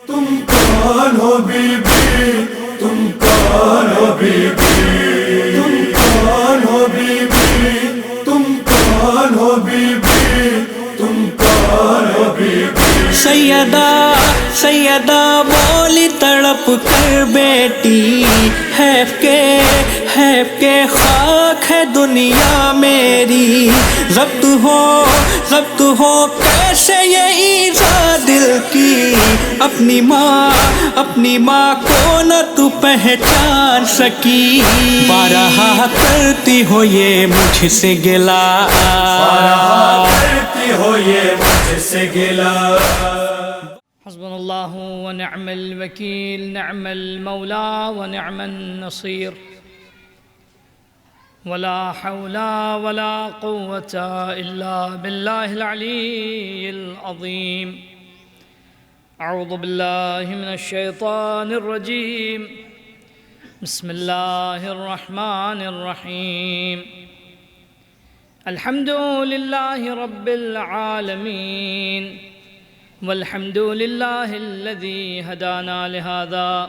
تم کون ہو be be, تم کون ہو بی بی، تم کون ہو بی بی، تم کون ہو بی بی، تم کون ہو بی بی۔ سیدہ سیدہ بولی تڑپ کر بیٹی، ہے کہ خاک ہے دنیا میری، ضبط ہو کیسے یہ ایذا دل کی، اپنی ماں کو نہ تو پہچان سکی، بارہا کرتی ہو یہ مجھ سے گلا، بارہا کرتی ہو یہ مجھ سے گلا۔ حسبنا اللہ ونعم الوکیل، نعم المولا ونعم النصیر، ولا حول ولا قوة الا باللہ العلی العظیم۔ اعوذ باللہ من الشیطان الرجیم، بسم اللہ الرحمن الرحیم۔ الحمد للہ رب العالمین، والحمد للہ الذی ہدانا لہذا،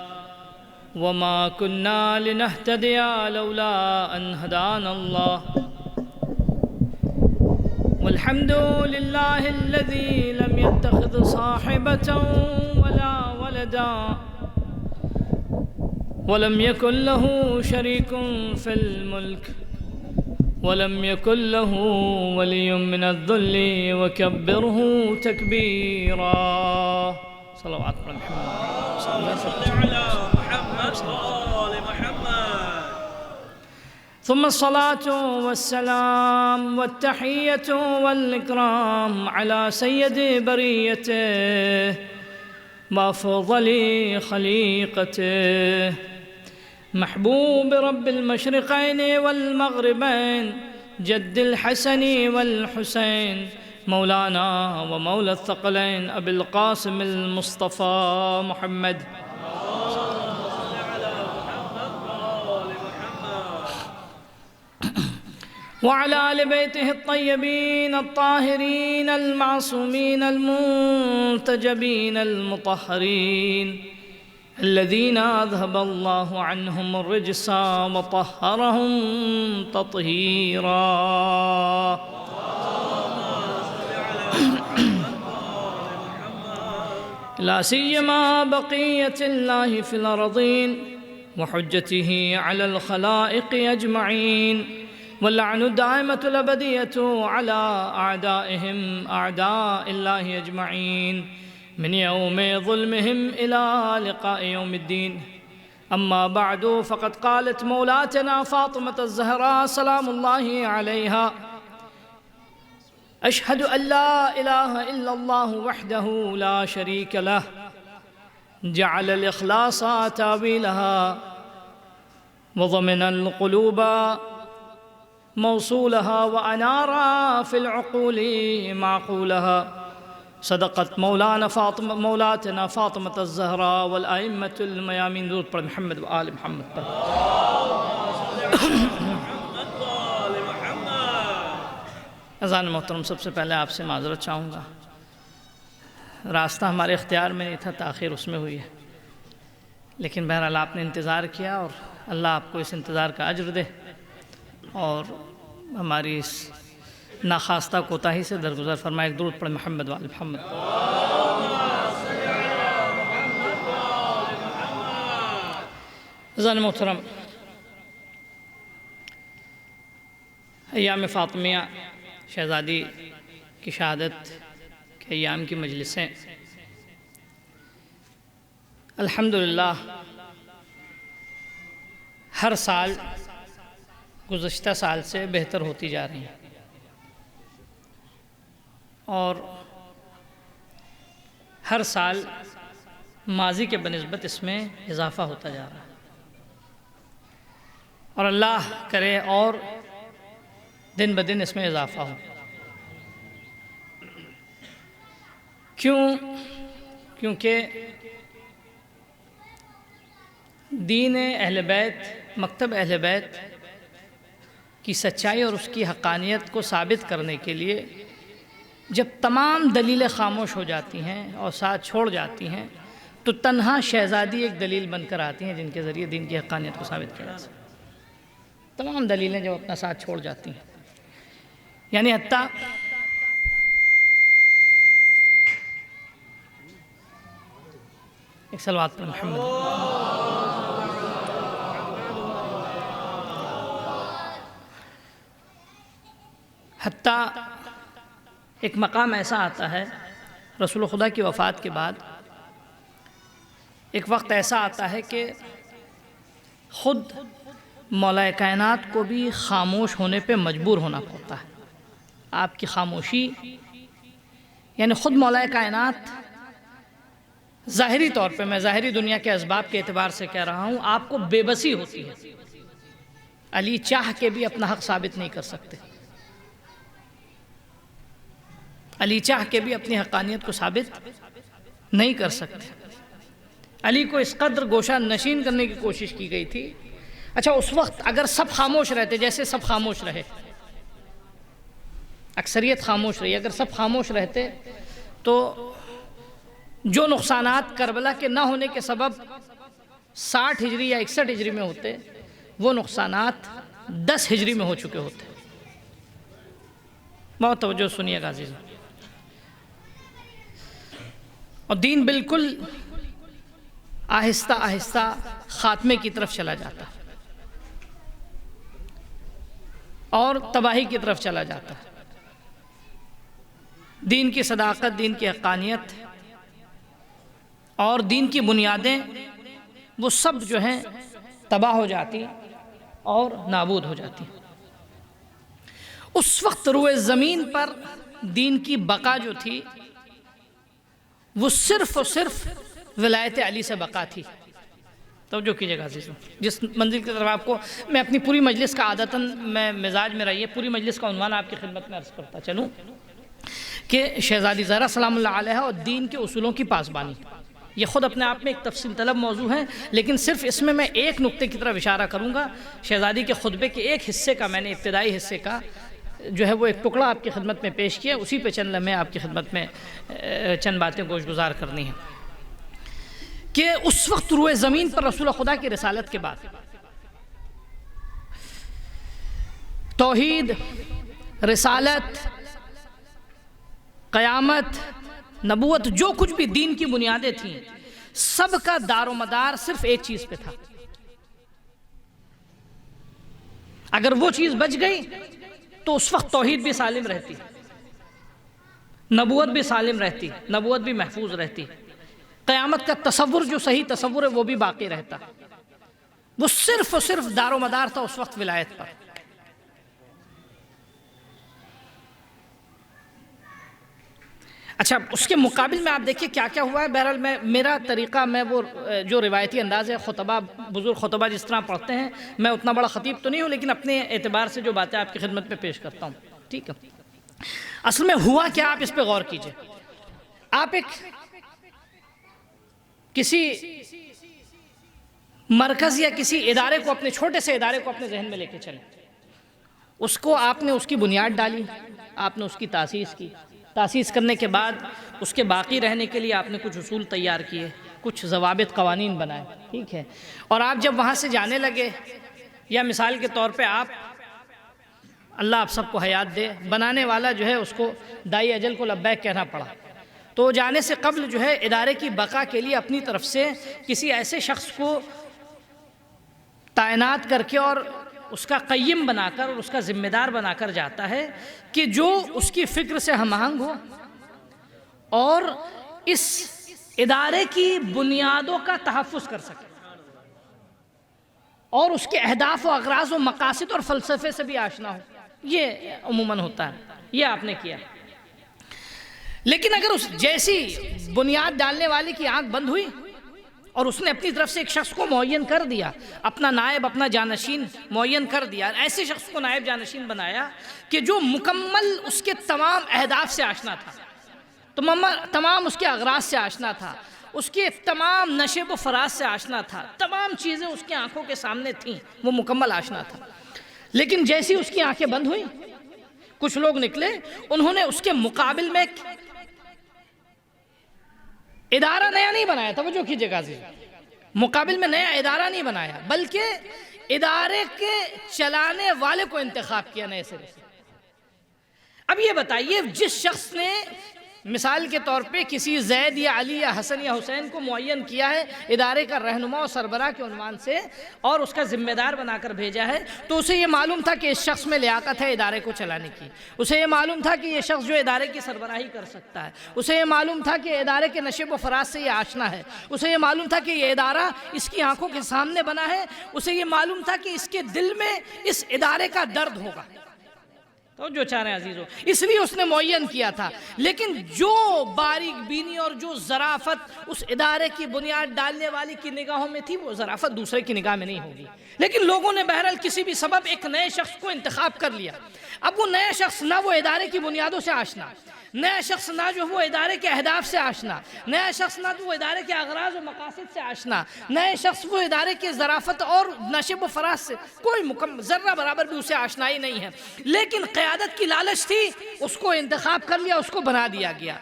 وما كنا لنهتدي لولا ان ہدانا اللہ، والحمد للہ الذی لم يتخذ صاحبة ولا ولدا، ولم يكن له شريك في الملك، ولم يكن له ولي من الذل وكبره تكبيرا۔ صلوات على محمد صلى الله عليه وسلم۔ ثم الصلاة والسلام والتحية والإكرام على سيد بريته وأفضل خليقته، محبوب رب المشرقين والمغربين، جد الحسن والحسين، مولانا ومولى الثقلين أبي القاسم المصطفى محمد، وعلى آل بيته الطيبين الطاهرين المعصومين المنتجبين المطهرين، الذين أذهب الله عنهم الرجس وطهرهم تطهيرا۔ لا سيما بقية الله في الأرضين، وحجته على الخلائق أجمعين، واللعن الدائمة الأبدية على أعدائهم أعداء الله أجمعين، من يوم ظلمهم إلى لقاء يوم الدين۔ أما بعد، فقد قالت مولاتنا فاطمة الزهراء سلام الله عليها: أشهد أن لا إله إلا الله وحده لا شريك له، جعل الإخلاص تاويلها، وضمن القلوب موصولها، وأنار في العقول معقولها۔ صدقت مولاتنا فاطمة الزہراء والأئمة الميامين۔ درود پر محمد و آل محمد پر۔ اذان محترم، سب سے پہلے آپ سے معذرت چاہوں گا، راستہ ہمارے اختیار میں نہیں تھا، تاخیر اس میں ہوئی ہے، لیکن بہرحال آپ نے انتظار کیا، اور اللہ آپ کو اس انتظار کا اجر دے، اور ہماری اس ناخواستہ کوتاہی سے درگزر فرمائے۔ ایک درود پڑھ محمد و آل محمد۔ اذان محترم، ایام فاطمیہ شہزادی کی شہادت کے ایام کی مجلسیں الحمدللہ ہر سال گزشتہ سال سے بہتر ہوتی جا رہی ہیں، اور ہر سال ماضی کے بنسبت اس میں اضافہ ہوتا جا رہا ہے، اور اللہ کرے اور دن بدن اس میں اضافہ ہو۔ کیونکہ دین اہل بیت، مکتب اہل بیت کی سچائی اور اس کی حقانیت کو ثابت کرنے کے لیے جب تمام دلیلیں خاموش ہو جاتی ہیں اور ساتھ چھوڑ جاتی ہیں، تو تنہا شہزادی ایک دلیل بن کر آتی ہیں جن کے ذریعے دین کی حقانیت کو ثابت کیا جا سکتا ہے۔ تمام دلیلیں جو اپنا ساتھ چھوڑ جاتی ہیں، یعنی حتیٰ ایک صلوات پر محمد، حتیٰ ایک مقام ایسا آتا ہے رسول خدا کی وفات کے بعد، ایک وقت ایسا آتا ہے کہ خود مولا کائنات کو بھی خاموش ہونے پہ مجبور ہونا پڑتا ہے۔ آپ کی خاموشی، یعنی خود مولا کائنات ظاہری طور پہ، میں ظاہری دنیا کے اسباب کے اعتبار سے کہہ رہا ہوں، آپ کو بے بسی ہوتی ہے۔ علی چاہ کے بھی اپنا حق ثابت نہیں کر سکتے، علی چاہ کے بھی اپنی حقانیت کو ثابت نہیں کر سکتے۔ علی کو اس قدر گوشہ نشین کرنے کی کوشش کی گئی تھی۔ اچھا، اس وقت اگر سب خاموش رہتے، جیسے سب خاموش رہے، اکثریت خاموش رہی، اگر سب خاموش رہتے تو جو نقصانات کربلا کے نہ ہونے کے سبب 60 ہجری یا 61 ہجری میں ہوتے، وہ نقصانات 10 ہجری میں ہو چکے ہوتے۔ بہت توجہ سنیے گا عزیزوں، اور دین بالکل آہستہ آہستہ خاتمے کی طرف چلا جاتا ہے اور تباہی کی طرف چلا جاتا ہے۔ دین کی صداقت، دین کی حقانیت اور دین کی بنیادیں، وہ سب جو ہیں تباہ ہو جاتی اور نابود ہو جاتی۔ اس وقت روئے زمین پر دین کی بقا جو تھی وہ صرف اور صرف ولایت علی سے بقا تھی۔ توجہ کیجئے گا عزیزوں، جس منزل کی طرف آپ کو میں اپنی پوری مجلس کا عادتاً میں مزاج میں رہیے، پوری مجلس کا عنوان آپ کی خدمت میں عرض کرتا چلوں کہ شہزادی زہرا سلام اللہ علیہا اور دین کے اصولوں کی پاسبانی۔ یہ خود اپنے آپ میں ایک تفصیل طلب موضوع ہے، لیکن صرف اس میں ایک نقطے کی طرف اشارہ کروں گا۔ شہزادی کے خطبے کے ایک حصے کا، میں نے ابتدائی حصے کا جو ہے وہ ایک ٹکڑا آپ کی خدمت میں پیش کیا، اسی پہ چند لمحے آپ کی خدمت میں چند باتیں گوش گزار کرنی ہیں کہ اس وقت روئے زمین پر رسول خدا کی رسالت کے بعد توحید، رسالت، قیامت، نبوت، جو کچھ بھی دین کی بنیادیں تھیں، سب کا دار و مدار صرف ایک چیز پہ تھا۔ اگر وہ چیز بچ گئی تو اس وقت توحید بھی سالم رہتی، نبوت بھی سالم رہتی، نبوت بھی محفوظ رہتی، قیامت کا تصور جو صحیح تصور ہے وہ بھی باقی رہتا۔ وہ صرف اور صرف دار و مدار تھا اس وقت ولایت پر۔ اچھا، اس کے مقابل میں آپ دیکھیے کیا کیا ہوا ہے۔ بہرحال میرا طریقہ، میں وہ جو روایتی انداز ہے، خطبہ، بزرگ خطبہ جس طرح پڑھتے ہیں، میں اتنا بڑا خطیب تو نہیں ہوں، لیکن اپنے اعتبار سے جو باتیں آپ کی خدمت میں پیش کرتا ہوں، ٹھیک ہے۔ اصل میں ہوا کیا، آپ اس پہ غور کیجئے۔ آپ ایک کسی مرکز یا کسی ادارے کو، اپنے چھوٹے سے ادارے کو اپنے ذہن میں لے کے چلیں۔ اس کو آپ نے اس کی بنیاد ڈالی، آپ نے اس کی تاسیس کی، تاسیس کرنے کے بعد اس کے باقی رہنے کے لیے آپ نے کچھ اصول تیار کیے، کچھ ضوابط، قوانین بنائے، ٹھیک ہے۔ اور آپ جب وہاں سے جانے لگے، یا مثال کے طور پہ آپ، اللہ آپ سب کو حیات دے، بنانے والا جو ہے اس کو دائی اجل کو لبیک کہنا پڑا، تو جانے سے قبل جو ہے ادارے کی بقا کے لیے اپنی طرف سے کسی ایسے شخص کو تعینات کر کے اور اس کا قیم بنا کر اور اس کا ذمہ دار بنا کر جاتا ہے کہ جو اس کی فکر سے ہم آہنگ ہو اور اس ادارے کی بنیادوں کا تحفظ کر سکے اور اس کے اہداف و اغراض و مقاصد اور فلسفے سے بھی آشنا ہو۔ یہ عموماً ہوتا ہے، یہ آپ نے کیا۔ لیکن اگر اس جیسی بنیاد ڈالنے والے کی آنکھ بند ہوئی اور اس نے اپنی طرف سے ایک شخص کو معین کر دیا، اپنا نائب، اپنا جانشین معین کر دیا، ایسے شخص کو نائب جانشین بنایا کہ جو مکمل اس کے تمام اہداف سے آشنا تھا، تمام اس کے اغراض سے آشنا تھا، اس کے تمام نشیب و فراز سے آشنا تھا، تمام چیزیں اس کی آنکھوں کے سامنے تھیں، وہ مکمل آشنا تھا۔ لیکن جیسی اس کی آنکھیں بند ہوئیں، کچھ لوگ نکلے، انہوں نے اس کے مقابل میں ادارہ نیا نہیں بنایا، توجہ کیجئے گا عزیز، مقابل میں نیا ادارہ نہیں بنایا، بلکہ ادارے کے چلانے والے کو انتخاب کیا نئے سرے سے۔ اب یہ بتائیے، جس شخص نے مثال کے طور پہ کسی زید یا علی یا حسن یا حسین کو معین کیا ہے ادارے کا رہنما و سربراہ کے عنوان سے اور اس کا ذمہ دار بنا کر بھیجا ہے، تو اسے یہ معلوم تھا کہ اس شخص میں لیاقت ہے ادارے کو چلانے کی، اسے یہ معلوم تھا کہ یہ شخص جو ادارے کی سربراہی کر سکتا ہے، اسے یہ معلوم تھا کہ ادارے کے نشیب و فراز سے یہ آشنا ہے، اسے یہ معلوم تھا کہ یہ ادارہ اس کی آنکھوں کے سامنے بنا ہے، اسے یہ معلوم تھا کہ اس کے دل میں اس ادارے کا درد ہوگا۔ تو جو چاہ رہے ہیں عزیزو، اس لیے اس نے معین کیا تھا، لیکن جو باریک بینی اور جو ظرافت اس ادارے کی بنیاد ڈالنے والی کی نگاہوں میں تھی، وہ ظرافت دوسرے کی نگاہ میں نہیں ہوگی۔ لیکن لوگوں نے بہرحال کسی بھی سبب ایک نئے شخص کو انتخاب کر لیا۔ اب وہ نیا شخص نہ وہ ادارے کی بنیادوں سے آشنا، نیا شخص نہ جو وہ ادارے کے اہداف سے آشنا، نیا شخص نہ جو وہ ادارے کے اغراض و مقاصد سے آشنا، نئے شخص وہ ادارے کے ظرافت اور نشیب و فراز سے کوئی ذرہ برابر بھی اسے آشنائی نہیں ہے، لیکن قیادت کی لالچ تھی، اس کو انتخاب کر لیا، اس کو بنا دیا گیا۔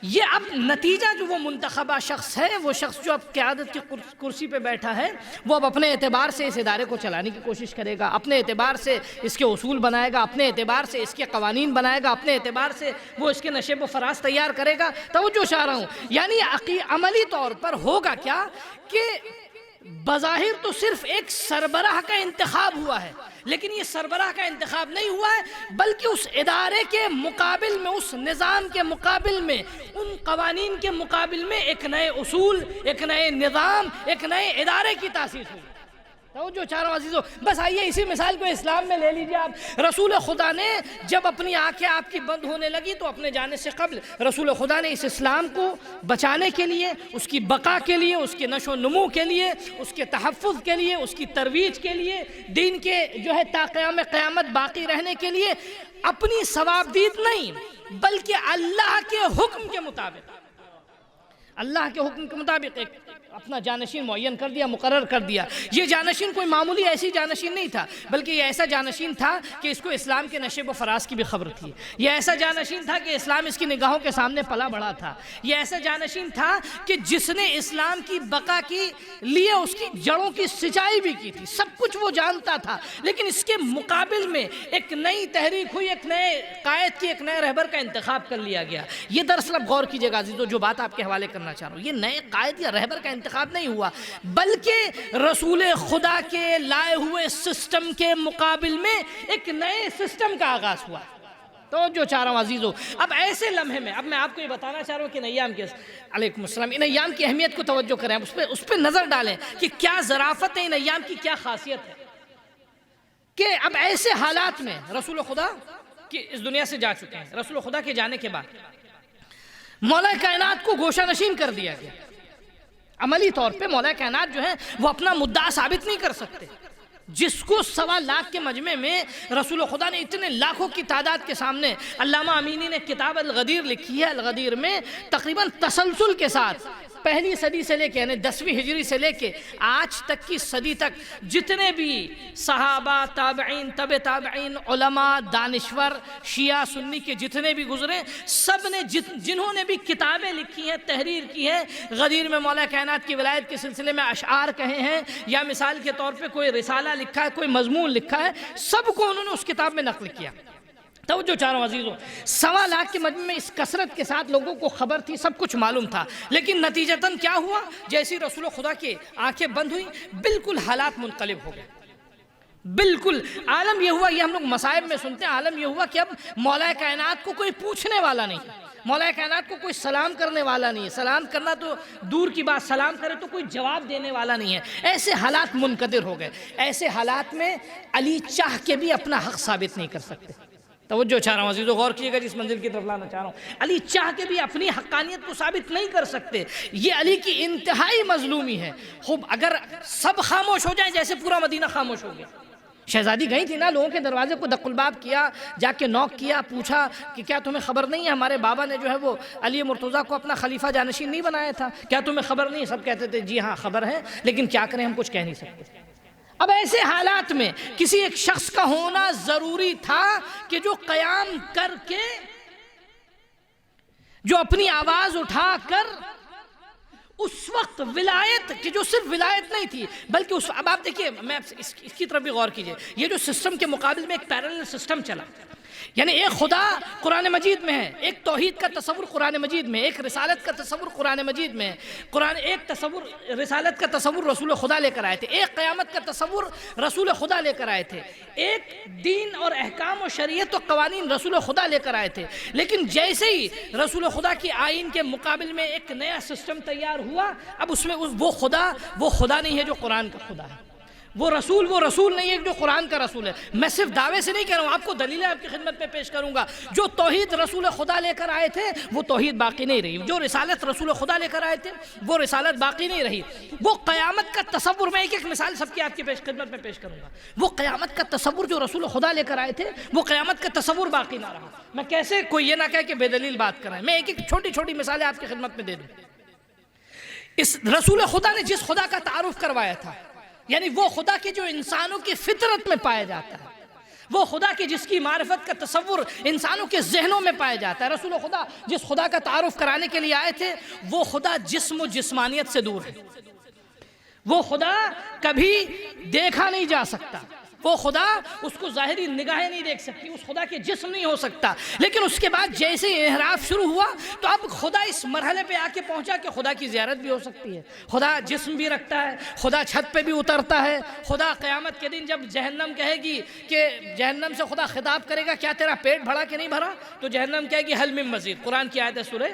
یہ اب نتیجہ جو وہ منتخبہ شخص ہے، وہ شخص جو اب قیادت کی کرسی پہ بیٹھا ہے، وہ اب اپنے اعتبار سے اس ادارے کو چلانے کی کوشش کرے گا، اپنے اعتبار سے اس کے اصول بنائے گا، اپنے اعتبار سے اس کے قوانین بنائے گا، اپنے اعتبار سے وہ اس کے نشیب و فراز تیار کرے گا۔ توجہ چاہ رہا ہوں، یعنی عملی طور پر ہوگا کیا کہ بظاہر تو صرف ایک سربراہ کا انتخاب ہوا ہے، لیکن یہ سربراہ کا انتخاب نہیں ہوا ہے، بلکہ اس ادارے کے مقابل میں، اس نظام کے مقابل میں، ان قوانین کے مقابل میں ایک نئے اصول، ایک نئے نظام، ایک نئے ادارے کی تاسیس ہوئی۔ توجہ چاہ رہا ہوں عزیزو، بس آئیے اسی مثال کو اسلام میں لے لیجیے آپ۔ رسول خدا نے جب اپنی آنکھیں آپ کی بند ہونے لگی تو اپنے جانے سے قبل رسول خدا نے اس اسلام کو بچانے کے لیے، اس کی بقا کے لیے، اس کے نشو و نمو کے لیے، اس کے تحفظ کے لیے، اس کی ترویج کے لیے، دین کے جو ہے تا قیام قیامت باقی رہنے کے لیے اپنی ثوابدید نہیں، بلکہ اللہ کے حکم کے مطابق، اللہ کے حکم کے مطابق ایک اپنا جانشین معین کر دیا، مقرر کر دیا۔ یہ جانشین کوئی معمولی ایسی جانشین نہیں تھا، بلکہ یہ ایسا جانشین تھا کہ اس کو اسلام کے نشیب و فراز کی بھی خبر تھی، یہ ایسا جانشین تھا کہ اسلام اس کی نگاہوں کے سامنے پلا بڑھا تھا، یہ ایسا جانشین تھا کہ جس نے اسلام کی بقا کے لیے اس کی جڑوں کی سچائی بھی کی تھی، سب کچھ وہ جانتا تھا، لیکن اس کے مقابل میں ایک نئی تحریک ہوئی، ایک نئے قائد کی، ایک نئے رہبر کا انتخاب کر لیا گیا۔ یہ دراصل اب غور کیجیے گا عزیزو، جو بات آپ کے حوالے کرنا چاہ رہا ہوں، یہ نئے قائد یا رہبر کا انتخاب نہیں ہوا، بلکہ رسول خدا کے لائے ہوئے سسٹم کے مقابل میں ایک نئے سسٹم کا آغاز ہوا۔ تو جو چاہ رہا ہوں عزیزو، اب ایسے لمحے میں، اب میں آپ کو یہ بتانا چاہ رہا ہوں کہ ان ایام کے علیکم السلام، ان ایام کی اہمیت کو توجہ کریں، اس پہ نظر ڈالیں کہ کیا ظرافت ہے ان ایام کی، کیا خاصیت ہے، کہ اب ایسے حالات میں رسول خدا کہ اس دنیا سے جا چکے ہیں، رسول خدا کے جانے کے بعد مولا کائنات کو گوشہ نشین کر دیا گیا۔ عملی طور پہ مولا کائنات جو ہے وہ اپنا مدعا ثابت نہیں کر سکتے، جس کو 1.25 لاکھ کے مجمع میں رسول خدا نے اتنے لاکھوں کی تعداد کے سامنے، علامہ امینی نے کتاب الغدیر لکھی ہے، الغدیر میں تقریباً تسلسل کے ساتھ پہلی صدی سے لے کے، یعنی 10ویں ہجری سے لے کے آج تک کی صدی تک جتنے بھی صحابہ، تابعین، تبع تابعین، علماء، دانشور، شیعہ سنی کے جتنے بھی گزرے، سب نے جنہوں نے بھی کتابیں لکھی ہیں، تحریر کی ہے غدیر میں مولا کائنات کی ولایت کے سلسلے میں، اشعار کہے ہیں یا مثال کے طور پہ کوئی رسالہ لکھا ہے، کوئی مضمون لکھا ہے، سب کو انہوں نے اس کتاب میں نقل کیا۔ توجہ چاہ رہا ہوں عزیزو، 1.25 لاکھ کے مجمع میں اس کثرت کے ساتھ لوگوں کو خبر تھی، سب کچھ معلوم تھا، لیکن نتیجتاً کیا ہوا؟ جیسی رسول خدا کی آنکھیں بند ہوئی، بالکل حالات منقلب ہو گئے، بالکل عالم یہ ہوا، یہ ہم لوگ مصائب میں سنتے ہیں، عالم یہ ہوا کہ اب مولا کائنات کو کوئی پوچھنے والا نہیں، مولا کائنات کو کوئی سلام کرنے والا نہیں ہے، سلام کرنا تو دور کی بات، سلام کرے تو کوئی جواب دینے والا نہیں ہے، ایسے حالات منقدر ہو گئے۔ ایسے حالات میں علی چاہ کے بھی اپنا حق ثابت نہیں کر سکتے۔ توجہ چاہ رہا ہوں عزیزو، غور کیے گا جس منزل کی طرف لانا چاہ رہا ہوں، علی چاہ کے بھی اپنی حقانیت کو ثابت نہیں کر سکتے، یہ علی کی انتہائی مظلومی ہے۔ خوب اگر سب خاموش ہو جائیں جیسے پورا مدینہ خاموش ہو گیا، شہزادی گئی تھی نا، لوگوں کے دروازے کو دق الباب کیا، جا کے نوک کیا، پوچھا کہ کیا تمہیں خبر نہیں ہے ہمارے بابا نے جو ہے وہ علی مرتضیٰ کو اپنا خلیفہ جانشین نہیں بنایا تھا، کیا تمہیں خبر نہیں؟ سب کہتے تھے جی ہاں خبر ہے، لیکن کیا کریں ہم کچھ کہہ نہیں سکتے۔ اب ایسے حالات میں کسی ایک شخص کا ہونا ضروری تھا کہ جو قیام کر کے، جو اپنی آواز اٹھا کر اس وقت ولایت کی جو صرف ولایت نہیں تھی بلکہ اب آپ دیکھیے، میں اس کی طرف بھی غور کیجئے، یہ جو سسٹم کے مقابل میں ایک پیرلل سسٹم چلا، یعنی ایک خدا قرآن مجید میں ہے، ایک توحید کا تصور قرآن مجید میں، ایک رسالت کا تصور قرآن مجید میں، ایک تصور رسالت کا تصور رسول خدا لے کر آئے تھے، ایک قیامت کا تصور رسول خدا لے کر آئے تھے، ایک دین اور احکام و شریعت و قوانین رسول خدا لے کر آئے تھے، لیکن جیسے ہی رسول خدا کی آئین کے مقابل میں ایک نیا سسٹم تیار ہوا، اب اس میں وہ خدا نہیں ہے جو قرآن کا خدا ہے، وہ رسول نہیں ہے جو قرآن کا رسول ہے۔ میں صرف دعوے سے نہیں کہہ رہا ہوں، آپ کو دلیلیں آپ کی خدمت میں پیش کروں گا۔ جو توحید رسول خدا لے کر آئے تھے وہ توحید باقی نہیں رہی، جو رسالت رسول خدا لے کر آئے تھے وہ رسالت باقی نہیں رہی، وہ قیامت کا تصور، میں ایک مثال سب کی آپ کی خدمت میں پیش کروں گا، وہ قیامت کا تصور جو رسول خدا لے کر آئے تھے وہ قیامت کا تصور باقی نہ رہا۔ میں کیسے، کوئی یہ نہ کہے کہ بے دلیل بات کر رہے ہیں، میں ایک چھوٹی چھوٹی مثالیں آپ کی خدمت میں دے دوں۔ اس رسول خدا نے جس خدا کا تعارف کروایا تھا، یعنی وہ خدا کے جو انسانوں کی فطرت میں پایا جاتا ہے، وہ خدا کی جس کی معرفت کا تصور انسانوں کے ذہنوں میں پایا جاتا ہے، رسول خدا جس خدا کا تعارف کرانے کے لیے آئے تھے وہ خدا جسم و جسمانیت سے دور ہے، وہ خدا کبھی دیکھا نہیں جا سکتا، وہ خدا اس کو ظاہری نگاہیں نہیں دیکھ سکتی، اس خدا کے جسم نہیں ہو سکتا، لیکن اس کے بعد جیسے ہی انحراف شروع ہوا تو اب خدا اس مرحلے پہ آ کے پہنچا کہ خدا کی زیارت بھی ہو سکتی ہے، خدا جسم بھی رکھتا ہے، خدا چھت پہ بھی اترتا ہے، خدا قیامت کے دن جب جہنم کہے گی کہ جہنم سے خدا خطاب کرے گا کیا تیرا پیٹ بھرا کہ نہیں بھرا، تو جہنم کہے گی حل من مزید، قرآن کی آیت ہے سورہ،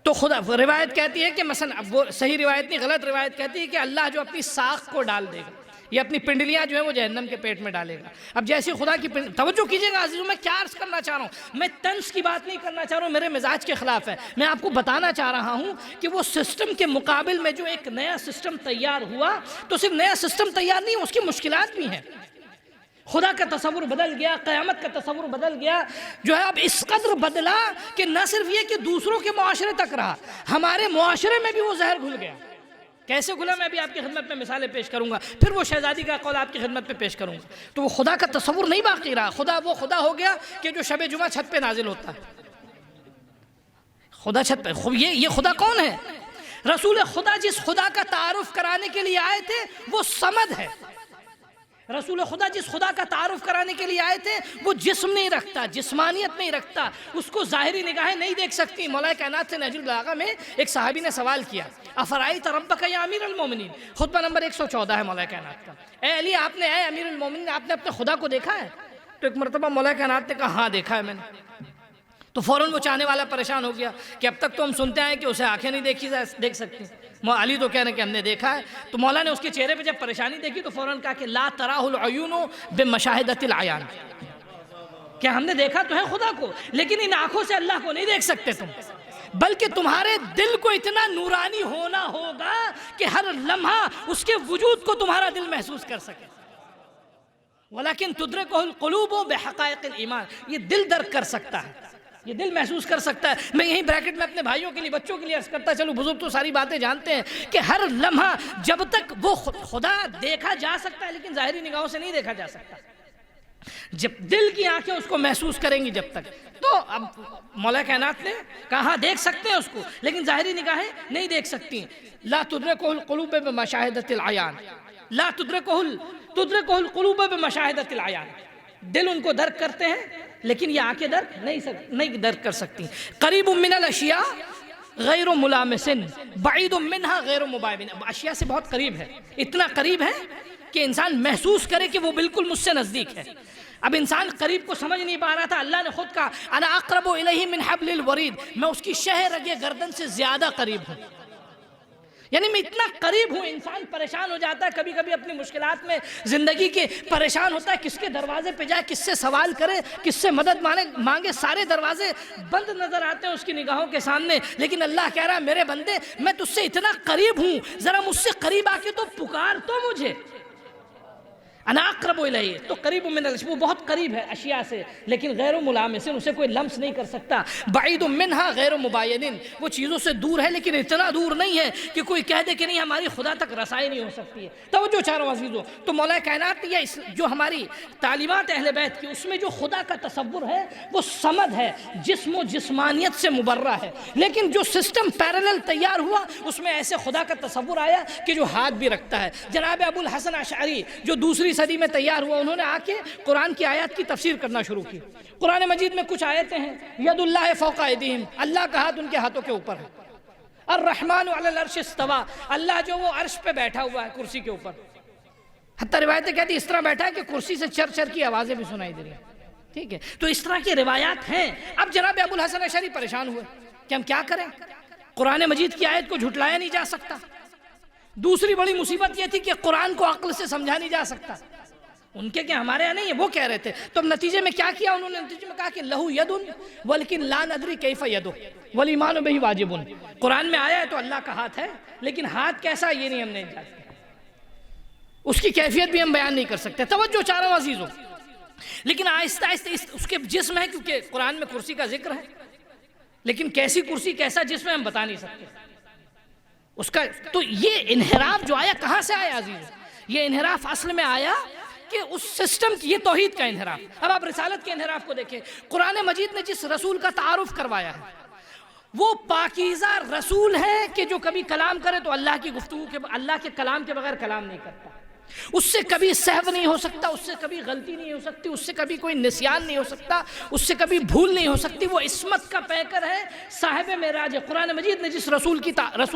تو خدا روایت کہتی ہے کہ مثلا اب وہ صحیح روایت نہیں غلط روایت کہتی ہے کہ اللہ جو اپنی ساخ کو ڈال دے گا، یہ اپنی پنڈلیاں جو ہیں وہ جہنم کے پیٹ میں ڈالے گا۔ اب جیسی خدا کی توجہ کیجئے گا عزیزوں، میں کیا عرض کرنا چاہ رہا ہوں، میں طنز کی بات نہیں کرنا چاہ رہا ہوں، میرے مزاج کے خلاف ہے، میں آپ کو بتانا چاہ رہا ہوں کہ وہ سسٹم کے مقابل میں جو ایک نیا سسٹم تیار ہوا، تو صرف نیا سسٹم تیار نہیں، اس کی مشکلات بھی ہیں، خدا کا تصور بدل گیا، قیامت کا تصور بدل گیا، جو ہے اب اس قدر بدلا کہ نہ صرف یہ کہ دوسروں کے معاشرے تک رہا، ہمارے معاشرے میں بھی وہ زہر گھل گیا۔ کیسے گھلا میں بھی آپ کی خدمت میں مثالیں پیش کروں گا، پھر وہ شہزادی کا قول آپ کی خدمت میں پیش کروں گا۔ تو وہ خدا کا تصور نہیں باقی رہا، خدا وہ خدا ہو گیا کہ جو شب جمعہ چھت پہ نازل ہوتا ہے، خدا چھت پہ، یہ خدا کون ہے؟ رسول خدا جس خدا کا تعارف کرانے کے لیے آئے تھے وہ صمد ہے، رسول خدا جس خدا کا تعارف کرانے کے لیے آئے تھے وہ جسم نہیں رکھتا، جسمانیت نہیں رکھتا، اس کو ظاہری نگاہیں نہیں دیکھ سکتی۔ مولا کائنات سے نہج البلاغہ میں ایک صحابی نے سوال کیا، افرائیت ربک یا امیر المومنین، خطبہ نمبر 114 ہے مولا کائنات کا، اے علی آپ نے، اے امیر المومنین آپ نے اپنے خدا کو دیکھا ہے؟ تو ایک مرتبہ مولا کائنات نے کہا ہاں دیکھا ہے میں نے۔ تو فوراً وہ چاہنے والا پریشان ہو گیا کہ اب تک تو ہم سنتے ہیں کہ اسے آنکھیں نہیں دیکھ سکتی، علی تو کہہ رہے ہیں کہ ہم نے دیکھا ہے۔ تو مولا نے اس کے چہرے پہ جب پریشانی دیکھی تو فوراً کہا کہ لا تراہ العیون بمشاہدۃ العیان، کیا ہم نے دیکھا تو ہے خدا کو لیکن ان آنکھوں سے اللہ کو نہیں دیکھ سکتے تم، بلکہ تمہارے دل کو اتنا نورانی ہونا ہوگا کہ ہر لمحہ اس کے وجود کو تمہارا دل محسوس کر سکے۔ ولیکن تدرکہ القلوب بحقائق الایمان، یہ دل درک کر سکتا ہے، یہ دل محسوس کر سکتا ہے۔ میں یہی بریکٹ میں اپنے بھائیوں کے لیے، بچوں کے لیے عرض کرتا چلوں، بزرگ تو ساری باتیں جانتے ہیں کہ ہر لمحہ جب تک وہ خدا دیکھا جا سکتا ہے لیکن ظاہری نگاہوں سے نہیں دیکھا جا سکتا، جب دل کی آنکھیں اس کو محسوس کریں گی جب تک، تو اب مولا کائنات نے کہا دیکھ سکتے ہیں اس کو لیکن ظاہری نگاہیں نہیں دیکھ سکتی۔ لا تدرکہ القلوب بمشاہدۃ العیان، لا تدرکہ القلوب بمشاہدۃ العیان، دل ان کو درک کرتے ہیں لیکن یہ آنکھیں درک نہیں درک کر سکتی۔ قریب من الاشیاء غیر ملامس، بعید منها غیر مباین، اشیاء سے بہت قریب ہے، اتنا قریب ہے کہ انسان محسوس کرے کہ وہ بالکل مجھ سے نزدیک ہے۔ اب انسان قریب کو سمجھ نہیں پا رہا تھا، اللہ نے خود کہا انا اقرب الیہ من حبل الورید، میں اس کی شہ رگ گردن سے زیادہ قریب ہوں، یعنی میں اتنا قریب ہوں۔ انسان پریشان ہو جاتا ہے کبھی کبھی اپنی مشکلات میں، زندگی کے پریشان ہوتا ہے، کس کے دروازے پہ جائے، کس سے سوال کرے، کس سے مدد مانگے، سارے دروازے بند نظر آتے ہیں اس کی نگاہوں کے سامنے، لیکن اللہ کہہ رہا ہے میرے بندے میں تجھ سے اتنا قریب ہوں، ذرا مجھ سے قریب آ کے تو پکار تو مجھے۔ انا اقرب الیہ، تو قریب من الاشیاء، وہ بہت قریب ہے اشیاء سے، لیکن غیر ملامس، اسے کوئی لمس نہیں کر سکتا. بعید منہا غیر مباین، وہ چیزوں سے دور ہے لیکن اتنا دور نہیں ہے کہ کوئی کہہ دے کہ نہیں ہماری خدا تک رسائی نہیں ہو سکتی ہے. توجہ چاروں عزیزوں، تو مولا کائنات یا جو ہماری تعلیمات اہل بیت کی، اس میں جو خدا کا تصور ہے وہ صمد ہے، جسم و جسمانیت سے مبرہ ہے. لیکن جو سسٹم پیرالل تیار ہوا اس میں ایسے خدا کا تصور آیا کہ جو ہاتھ بھی رکھتا ہے. جناب ابو الحسن اشعری جو دوسری صدی میں تیار ہوا، انہوں نے آ کے قرآن کی آیات کی تفسیر کرنا شروع کی. قرآن مجید میں کچھ آیتیں ہیں، ید اللہ فوق ایدیہم، اللہ کا ہاتھ ان کے ہاتھوں کے اوپر ہے. الرحمن علی العرش استویٰ، اللہ جو وہ عرش پہ بیٹھا ہوا ہے کرسی کے اوپر. حتیٰ روایتیں کہتی اس طرح بیٹھا ہے کہ کرسی سے چر چر کی آوازیں بھی سنائی دے رہی ہیں. ٹھیک ہے، تو اس طرح کی روایات ہیں. اب جناب ابو الحسن اشعری پریشان ہوئے کہ ہم کیا کریں، قرآن مجید کی آیت کو جھٹلایا نہیں جا سکتا. دوسری بڑی مصیبت یہ تھی کہ قرآن کو عقل سے سمجھا نہیں جا سکتا. ان کے کیا ہمارے یہاں نہیں ہے، وہ کہہ رہے تھے. تو نتیجے میں کیا کیا انہوں نے؟ نتیجے میں کہا کہ لہو ید ولیکن لا ندری کیف یدہ والایمان بہ واجب. قرآن میں آیا ہے تو اللہ کا ہاتھ ہے، لیکن ہاتھ کیسا یہ نہیں ہم نے جانتے، اس کی کیفیت بھی ہم بیان نہیں کر سکتے. توجہ چاروں عزیزوں، لیکن آہستہ آہستہ اس کے جسم ہے، کیونکہ قرآن میں کرسی کا ذکر ہے، لیکن کیسی کرسی کیسا جسم ہے ہم بتا نہیں سکتے اس کا. تو یہ انحراف جو آیا کہاں سے آیا عزیزوں؟ یہ انحراف اصل میں آیا کہ اس سسٹم کی، یہ توحید کا انحراف. اب آپ رسالت کے انحراف کو دیکھیں. قرآن مجید نے جس رسول کا تعارف کروایا ہے وہ پاکیزہ رسول ہے کہ جو کبھی کلام کرے تو اللہ کی گفتگو کے، اللہ کے کلام کے بغیر کلام نہیں کرتا. اس سے کبھی سہو نہیں ہو سکتا، اس سے کبھی غلطی نہیں ہو سکتی، اس سے کبھی کوئی نسیان نہیں ہو سکتا، اس سے کبھی بھول نہیں ہو سکتی. وہ عصمت کا پیکر ہے، صاحب معراج ہے. قرآن مجید نے جس رسول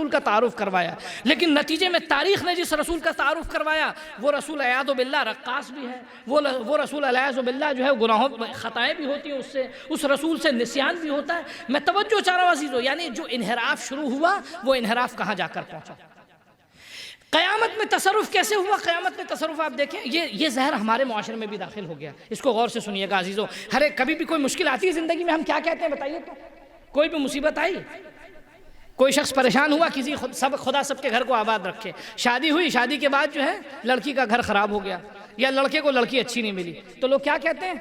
کا تعارف کروایا، لیکن نتیجے میں تاریخ نے جس رسول کا تعارف کروایا وہ رسول عیاذ باللہ رقاص بھی ہے. وہ رسول عیاذ باللہ جو ہے گناہوں خطائیں بھی ہوتی ہیں، اس رسول سے نسیان بھی ہوتا ہے. میں توجہ چاہ رہا ہوں عزیزو، یعنی جو انحراف شروع ہوا وہ انحراف کہاں جا کر پہنچا. قیامت میں تصرف کیسے ہوا؟ قیامت میں تصرف آپ دیکھیں، یہ زہر ہمارے معاشرے میں بھی داخل ہو گیا. اس کو غور سے سنیے گا عزیزو. کبھی بھی کوئی مشکل آتی ہے زندگی میں، ہم کیا کہتے ہیں بتائیے تو؟ کوئی بھی مصیبت آئی، کوئی شخص پریشان ہوا، کسی خدا سب کے گھر کو آباد رکھے. شادی ہوئی، شادی کے بعد جو ہے لڑکی کا گھر خراب ہو گیا، یا لڑکے کو لڑکی اچھی نہیں ملی، تو لوگ کیا کہتے ہیں؟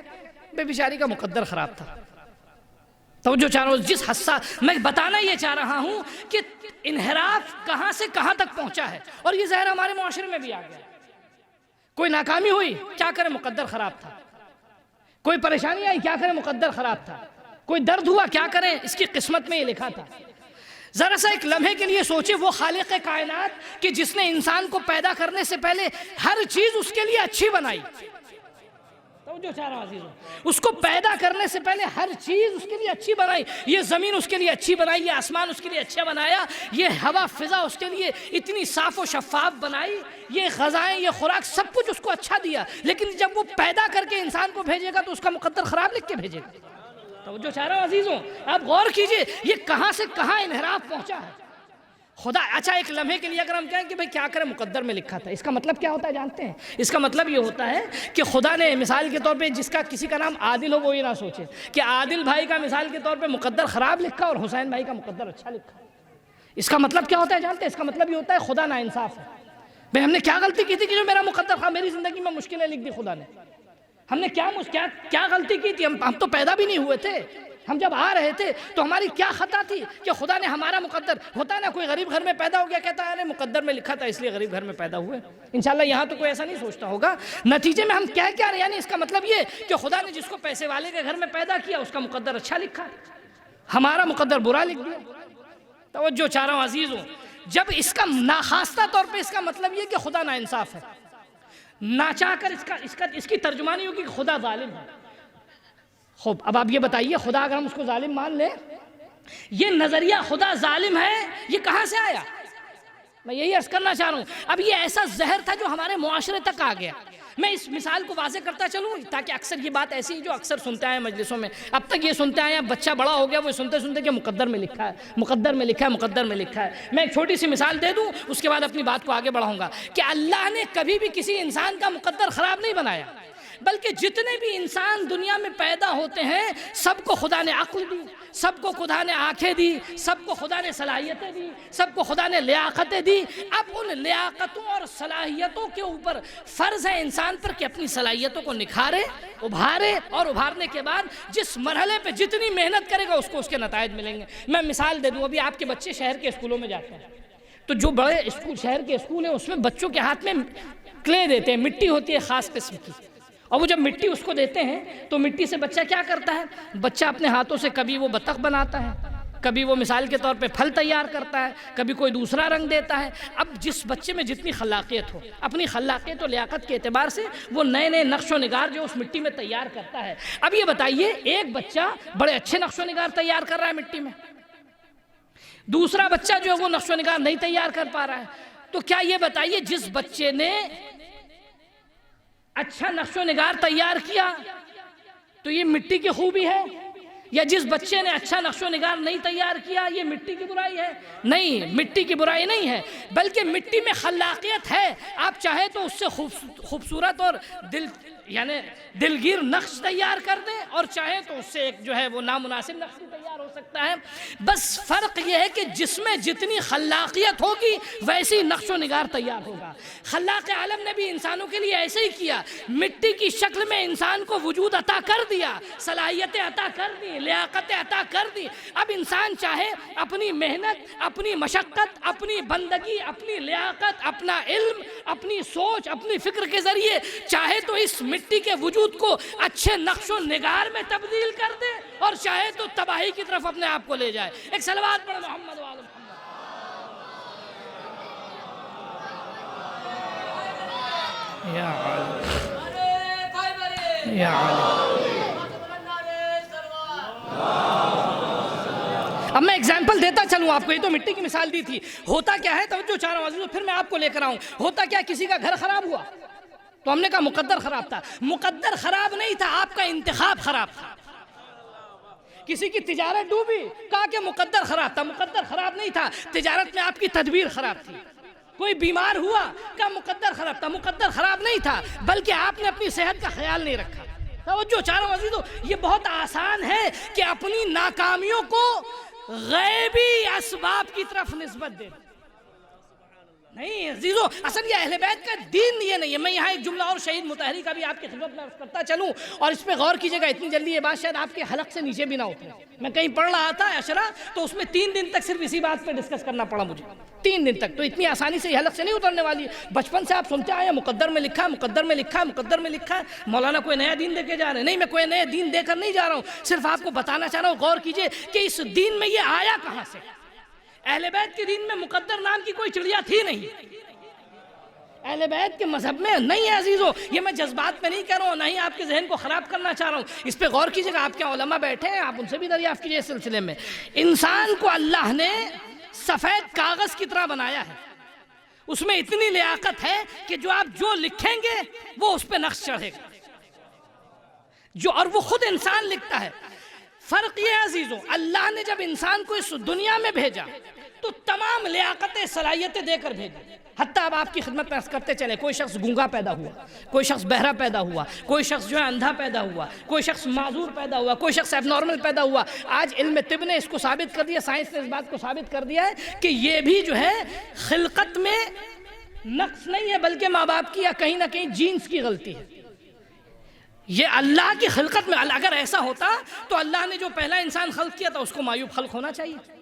بے بیچاری کا مقدر خراب تھا. توجہ چاہ رہا ہوں، جس حصہ میں بتانا یہ چاہ رہا ہوں کہ انحراف کہاں سے کہاں تک پہنچا ہے، اور یہ ظاہر ہمارے معاشرے میں بھی آ گیا. کوئی ناکامی ہوئی، کیا کرے مقدر خراب تھا. کوئی پریشانی آئی، کیا کرے مقدر خراب تھا. کوئی درد ہوا، کیا کریں اس کی قسمت میں یہ لکھا تھا. ذرا سا ایک لمحے کے لیے سوچے، وہ خالق کائنات کہ جس نے انسان کو پیدا کرنے سے پہلے ہر چیز اس کے لیے اچھی بنائی. جو چاہ رہا ہوں عزیزوں، اس کو پیدا کرنے سے پہلے ہر چیز اس کے لیے اچھی بنائی. یہ زمین اس کے لیے اچھی بنائی، یہ آسمان اس کے لیے اچھا بنایا، یہ ہوا فضا اس کے لیے اتنی صاف و شفاف بنائی، یہ غذائیں، یہ خوراک، سب کچھ اس کو اچھا دیا. لیکن جب وہ پیدا کر کے انسان کو بھیجے گا تو اس کا مقدر خراب لکھ کے بھیجے گا. تو جو چاہ رہا ہوں عزیزوں، آپ غور کیجئے یہ کہاں سے کہاں انحراف پہنچا ہے. خدا اچھا ایک لمحے کے لیے اگر ہم کہیں کہ بھئی کیا کریں مقدر میں لکھا تھا، اس کا مطلب کیا ہوتا ہے جانتے ہیں؟ اس کا مطلب یہ ہوتا ہے کہ خدا نے مثال کے طور پہ جس کا کسی کا نام عادل ہو وہ یہ نہ سوچے کہ عادل بھائی کا مثال کے طور پہ مقدر خراب لکھا اور حسین بھائی کا مقدر اچھا لکھا. اس کا مطلب کیا ہوتا ہے جانتے ہیں؟ اس کا مطلب یہ ہوتا ہے خدا ناانصاف ہے. بھئی ہم نے کیا غلطی کی تھی کہ جو میرا مقدر خواہ میری زندگی میں مشکلیں لکھ دی خدا نے؟ ہم نے کیا غلطی کی تھی؟ ہم تو پیدا بھی نہیں ہوئے تھے. ہم جب آ رہے تھے تو ہماری کیا خطا تھی کہ خدا نے ہمارا مقدر، ہوتا ہے نا کوئی غریب گھر میں پیدا ہو گیا کہتا ہے ارے مقدر میں لکھا تھا اس لیے غریب گھر میں پیدا ہوئے. انشاءاللہ یہاں تو کوئی ایسا نہیں سوچتا ہوگا. نتیجے میں ہم کیا رہے، یعنی اس کا مطلب یہ کہ خدا نے جس کو پیسے والے کے گھر میں پیدا کیا اس کا مقدر اچھا لکھا، ہمارا مقدر برا لکھ دیا. توجہ چاہ رہا ہوں عزیزوں، جب اس کا ناخواستہ طور پہ اس کا مطلب یہ کہ خدا ناانصاف ہے، ناچاہ کر اس کی ترجمانی ہوگی کہ خدا ظالم ہے. خوب اب آپ یہ بتائیے، خدا اگر ہم اس کو ظالم مان لیں، یہ نظریہ خدا ظالم ہے یہ کہاں سے آیا؟ میں یہی عرض کرنا چاہ رہا ہوں. اب یہ ایسا زہر تھا جو ہمارے معاشرے تک آ گیا. میں اس مثال کو واضح کرتا چلوں تاکہ اکثر یہ بات ایسی جو اکثر سنتے آئے مجلسوں میں، اب تک یہ سنتے آئے ہیں، بچہ بڑا ہو گیا وہ سنتے کہ مقدر میں لکھا ہے، مقدر میں لکھا ہے، مقدر میں لکھا ہے. میں ایک چھوٹی سی مثال دے دوں، اس کے بعد اپنی بات کو آگے بڑھاؤں گا کہ اللہ نے کبھی بھی کسی انسان کا مقدر خراب نہیں بنایا. بلکہ جتنے بھی انسان دنیا میں پیدا ہوتے ہیں سب کو خدا نے عقل دی، سب کو خدا نے آنکھیں دی، سب کو خدا نے صلاحیتیں دی، سب کو خدا نے لیاقتیں دی۔ اب ان لیاقتوں اور صلاحیتوں کے اوپر فرض ہے انسان پر کہ اپنی صلاحیتوں کو نکھارے، ابھارے، اور ابھارنے کے بعد جس مرحلے پہ جتنی محنت کرے گا اس کو اس کے نتائج ملیں گے۔ میں مثال دے دوں، ابھی آپ کے بچے شہر کے اسکولوں میں جاتے ہیں تو جو بڑے اسکول شہر کے اسکول ہیں اس میں بچوں کے ہاتھ میں کلے دیتے ہیں، مٹی ہوتی ہے خاص قسم کی، اور وہ جب مٹی اس کو دیتے ہیں تو مٹی سے بچہ کیا کرتا ہے؟ بچہ اپنے ہاتھوں سے کبھی وہ بطخ بناتا ہے، کبھی وہ مثال کے طور پہ پھل تیار کرتا ہے، کبھی کوئی دوسرا رنگ دیتا ہے۔ اب جس بچے میں جتنی خلاقیت ہو، اپنی خلاقیت و لیاقت کے اعتبار سے وہ نئے نئے نقش و نگار جو اس مٹی میں تیار کرتا ہے۔ اب یہ بتائیے، ایک بچہ بڑے اچھے نقش و نگار تیار کر رہا ہے مٹی میں، دوسرا بچہ جو ہے وہ نقش و نگار نہیں تیار کر پا رہا ہے، تو کیا یہ بتائیے جس بچے نے اچھا نقش و نگار تیار کیا تو یہ مٹی کی خوبی ہے، یا جس بچے نے اچھا نقش و نگار نہیں تیار کیا یہ مٹی کی برائی ہے؟ نہیں، مٹی کی برائی نہیں ہے، بلکہ مٹی میں خلاقیت ہے۔ آپ چاہے تو اس سے خوبصورت اور دلگیر نقش تیار کر دیں، اور چاہے تو اس سے ایک جو ہے وہ نامناسب نقش تیار ہو سکتا ہے۔ بس فرق یہ ہے کہ جس میں جتنی خلاقیت ہوگی ویسی نقش و نگار تیار ہوگا۔ خلاق عالم نے بھی انسانوں کے لیے ایسے ہی کیا، مٹی کی شکل میں انسان کو وجود عطا کر دیا، صلاحیتیں عطا کر دی، لیاقتیں عطا کر دی۔ اب انسان چاہے اپنی محنت، اپنی مشقت، اپنی بندگی، اپنی لیاقت، اپنا علم، اپنی سوچ، اپنی فکر کے ذریعے چاہے تو اس مٹی کے وجود کو اچھے نقش و نگار میں تبدیل کر دے، اور چاہے تو تباہی کی طرف اپنے آپ کو لے جائے۔ ایک صلوات پڑھ محمد و آل محمد۔ یا عالم، یا عالم۔ اب میں ایگزامپل دیتا چلوں آپ کو، یہ تو مٹی کی مثال دی تھی۔ ہوتا کیا ہے، توجہ چاہ رہا ہوں عزیزو، پھر میں آپ کو لے کر آؤں۔ ہوتا کیا، کسی کا گھر خراب ہوا تو ہم نے کہا مقدر خراب تھا۔ مقدر خراب نہیں تھا، آپ کا انتخاب خراب تھا۔ کسی کی تجارت ڈوبی، کہا کہ مقدر خراب تھا۔ مقدر خراب نہیں تھا، تجارت میں آپ کی تدبیر خراب تھی۔ کوئی بیمار ہوا، کہا مقدر خراب تھا۔ مقدر خراب نہیں تھا، بلکہ آپ نے اپنی صحت کا خیال نہیں رکھا۔ توجہ چاہ رہا ہوں عزیزو، یہ بہت آسان ہے کہ اپنی ناکامیوں کو غیبی اسباب کی طرف نسبت دے۔ نہیں عزیزو، اصل یہ اہل بیت کا دین یہ نہیں ہے۔ میں یہاں ایک جملہ اور شہید مطہری کا بھی آپ کی خدمت میں عرض کرتا چلوں، اور اس پہ غور کیجئے گا، اتنی جلدی یہ بات شاید آپ کے حلق سے نیچے بھی نہ اترے۔ میں کہیں پڑھ رہا تھا عشرہ، تو اس میں 3 دن تک صرف اسی بات پہ ڈسکس کرنا پڑا مجھے، 3 دن تک، تو اتنی آسانی سے یہ حلق سے نہیں اترنے والی ہے۔ بچپن سے آپ سنتے آئے ہیں مقدر میں لکھا ہے، مقدر میں لکھا ہے، مقدر میں لکھا ہے، مولانا کوئی نیا دین دے کے جا رہے ہیں۔ نہیں، میں کوئی نیا دین دے کر نہیں جا رہا ہوں، صرف آپ کو بتانا چاہ رہا ہوں، غور کیجئے کہ اس دین میں یہ آیا کہاں سے۔ اہل بیت کے دین میں مقدر نام کی کوئی چڑیا تھی نہیں، اہل بیت کے مذہب میں نہیں ہے عزیزو۔ یہ میں جذبات میں نہیں کہہ رہا ہوں، نہ ہی آپ کے ذہن کو خراب کرنا چاہ رہا ہوں، اس پہ غور کیجئے گا۔ آپ کے علماء بیٹھے ہیں، آپ ان سے بھی دریافت کیجئے اس سلسلے میں۔ انسان کو اللہ نے سفید کاغذ کی طرح بنایا ہے، اس میں اتنی لیاقت ہے کہ جو آپ جو لکھیں گے وہ اس پہ نقش چڑھے گا، اور وہ خود انسان لکھتا ہے۔ فرق یہ ہے عزیزو، اللہ نے جب انسان کو اس دنیا میں بھیجا تو تمام لیاقتیں صلاحیتیں دے کر بھیجی۔ حتیٰ اب آپ کی خدمت میں عرض کرتے چلے، کوئی شخص گونگا پیدا ہوا، کوئی شخص بہرا پیدا ہوا، کوئی شخص جو ہے اندھا پیدا ہوا، کوئی شخص معذور پیدا ہوا، کوئی شخص ایب نارمل پیدا ہوا۔ آج علم طب نے اس کو ثابت کر دیا، سائنس نے اس بات کو ثابت کر دیا ہے کہ یہ بھی جو ہے خلقت میں نقص نہیں ہے، بلکہ ماں باپ کی یا کہیں نہ کہیں جینز کی غلطی ہے۔ یہ اللہ کی خلقت میں، اگر ایسا ہوتا تو اللہ نے جو پہلا انسان خلق کیا تھا اس کو معیوب خلق ہونا چاہیے۔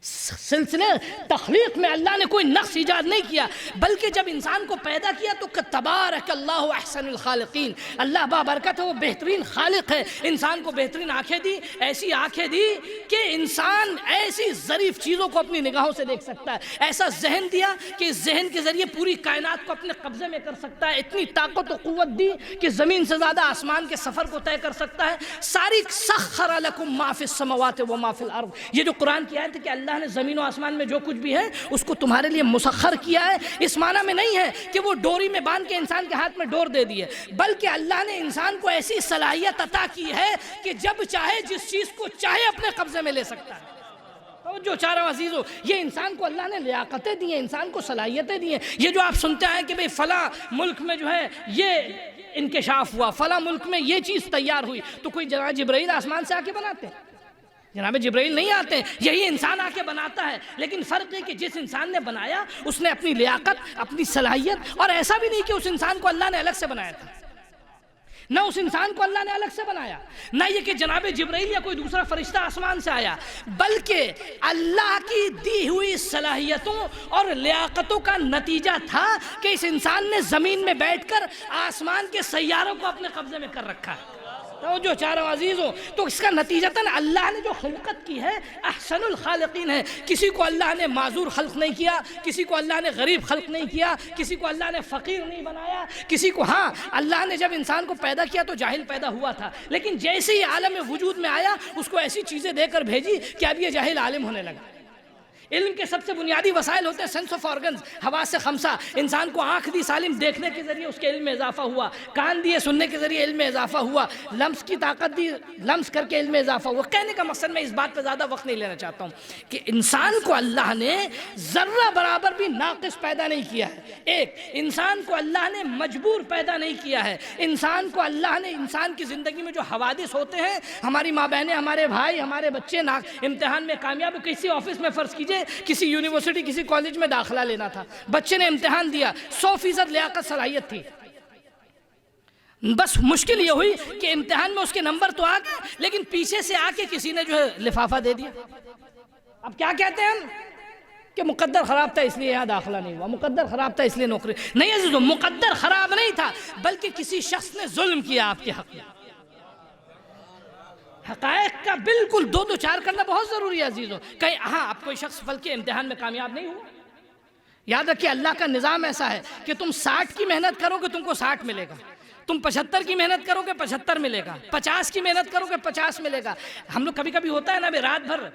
سلسلے تخلیق میں اللہ نے کوئی نقص ایجاد نہیں کیا، بلکہ جب انسان کو پیدا کیا تو تبارک اللہ احسن الخالقین، اللہ بابرکت ہے، وہ بہترین خالق ہے۔ انسان کو بہترین آنکھیں دی، ایسی آنکھیں دی کہ انسان ایسی ظریف چیزوں کو اپنی نگاہوں سے دیکھ سکتا ہے، ایسا ذہن دیا کہ اس ذہن کے ذریعے پوری کائنات کو اپنے قبضے میں کر سکتا ہے، اتنی طاقت و قوت دی کہ زمین سے زیادہ آسمان کے سفر کو طے کر سکتا ہے۔ ساری سخر لکم ما فی السماوات و ما فی الارض، یہ جو قرآن کی آیت ہے کہ اللہ نے زمین و آسمان میں جو کچھ بھی ہے اس کو تمہارے لیے مسخر کیا ہے، اس معنی میں نہیں ہے کہ وہ ڈوری میں باندھ کے انسان کے ہاتھ میں ڈور دے دی ہے، بلکہ اللہ نے انسان کو ایسی صلاحیت عطا کی ہے کہ جب چاہے جس چیز کو چاہے اپنے قبضے میں لے سکتا ہے۔ جو چاروں عزیزو، یہ انسان کو اللہ نے لیاقتیں دی ہیں، انسان کو صلاحیتیں دی ہیں. یہ جو آپ سنتے ہیں کہ بھئی فلاں ملک میں جو ہے یہ انکشاف ہوا، فلاں ملک میں یہ چیز تیار ہوئی، تو کوئی جناب جبرائیل آسمان سے آ کے بناتے ہیں؟ جناب جبرائیل نہیں آتے ہیں، یہی انسان آ کے بناتا ہے. لیکن فرق ہے کہ جس انسان نے بنایا اس نے اپنی لیاقت، اپنی صلاحیت، اور ایسا بھی نہیں کہ اس انسان کو اللہ نے الگ سے بنایا تھا، نہ اس انسان کو اللہ نے الگ سے بنایا، نہ یہ کہ جناب جبرائیل یا کوئی دوسرا فرشتہ آسمان سے آیا، بلکہ اللہ کی دی ہوئی صلاحیتوں اور لیاقتوں کا نتیجہ تھا کہ اس انسان نے زمین میں بیٹھ کر آسمان کے سیاروں کو اپنے قبضے میں کر رکھا ہے. جو چاروں عزیزوں، تو اس کا نتیجتاً اللہ نے جو خلقت کی ہے احسن الخالقین ہے. کسی کو اللہ نے معذور خلق نہیں کیا، کسی کو اللہ نے غریب خلق نہیں کیا، کسی کو اللہ نے فقیر نہیں بنایا، کسی کو، ہاں اللہ نے جب انسان کو پیدا کیا تو جاہل پیدا ہوا تھا، لیکن جیسے ہی عالم وجود میں آیا اس کو ایسی چیزیں دے کر بھیجی کہ اب یہ جاہل عالم ہونے لگا. علم کے سب سے بنیادی وسائل ہوتے ہیں سینس آف آرگنز، حواس خمسہ. انسان کو آنکھ دی سالم دیکھنے کے ذریعے اس کے علم میں اضافہ ہوا، کان دیے سننے کے ذریعے علم میں اضافہ ہوا، لمس کی طاقت دی لمس کر کے علم میں اضافہ ہوا. کہنے کا مقصد میں اس بات پہ زیادہ وقت نہیں لینا چاہتا ہوں کہ انسان کو اللہ نے ذرہ برابر بھی ناقص پیدا نہیں کیا ہے. ایک انسان کو اللہ نے مجبور پیدا نہیں کیا ہے. انسان کو اللہ نے، انسان کی زندگی میں جو حوادث ہوتے ہیں، ہماری ماں بہنیں، ہمارے بھائی، ہمارے بچے امتحان میں کامیاب، کسی آفس میں فرض کیجئے کسی یونیورسٹی کسی کالج میں داخلہ لینا تھا، بچے نے امتحان دیا، 100% لیاقت صلاحیت تھی، بس مشکل یہ ہوئی کہ امتحان میں اس کے نمبر تو آ گئے لیکن پیچھے سے آ کے کسی نے جو ہے لفافہ دے دیا. اب کیا کہتے ہیں ہم کہ مقدر خراب تھا اس لیے یہاں داخلہ نہیں ہوا، مقدر خراب تھا اس لیے نوکری نہیں. عزیزو، مقدر خراب نہیں تھا بلکہ کسی شخص نے ظلم کیا آپ کے حق میں. حقائق کا بالکل دو چار کرنا بہت ضروری ہے عزیزو. کہیں ہاں اب کوئی شخص فل کے امتحان میں کامیاب نہیں ہوا، یاد رکھیے اللہ کا نظام ایسا ہے کہ تم 60 کی محنت کرو گے تم کو 60 ملے گا، تم 75 کی محنت کرو گے 75 ملے گا، 50 کی محنت کرو گے 50 ملے گا. ہم لوگ کبھی کبھی ہوتا ہے نا رات بھر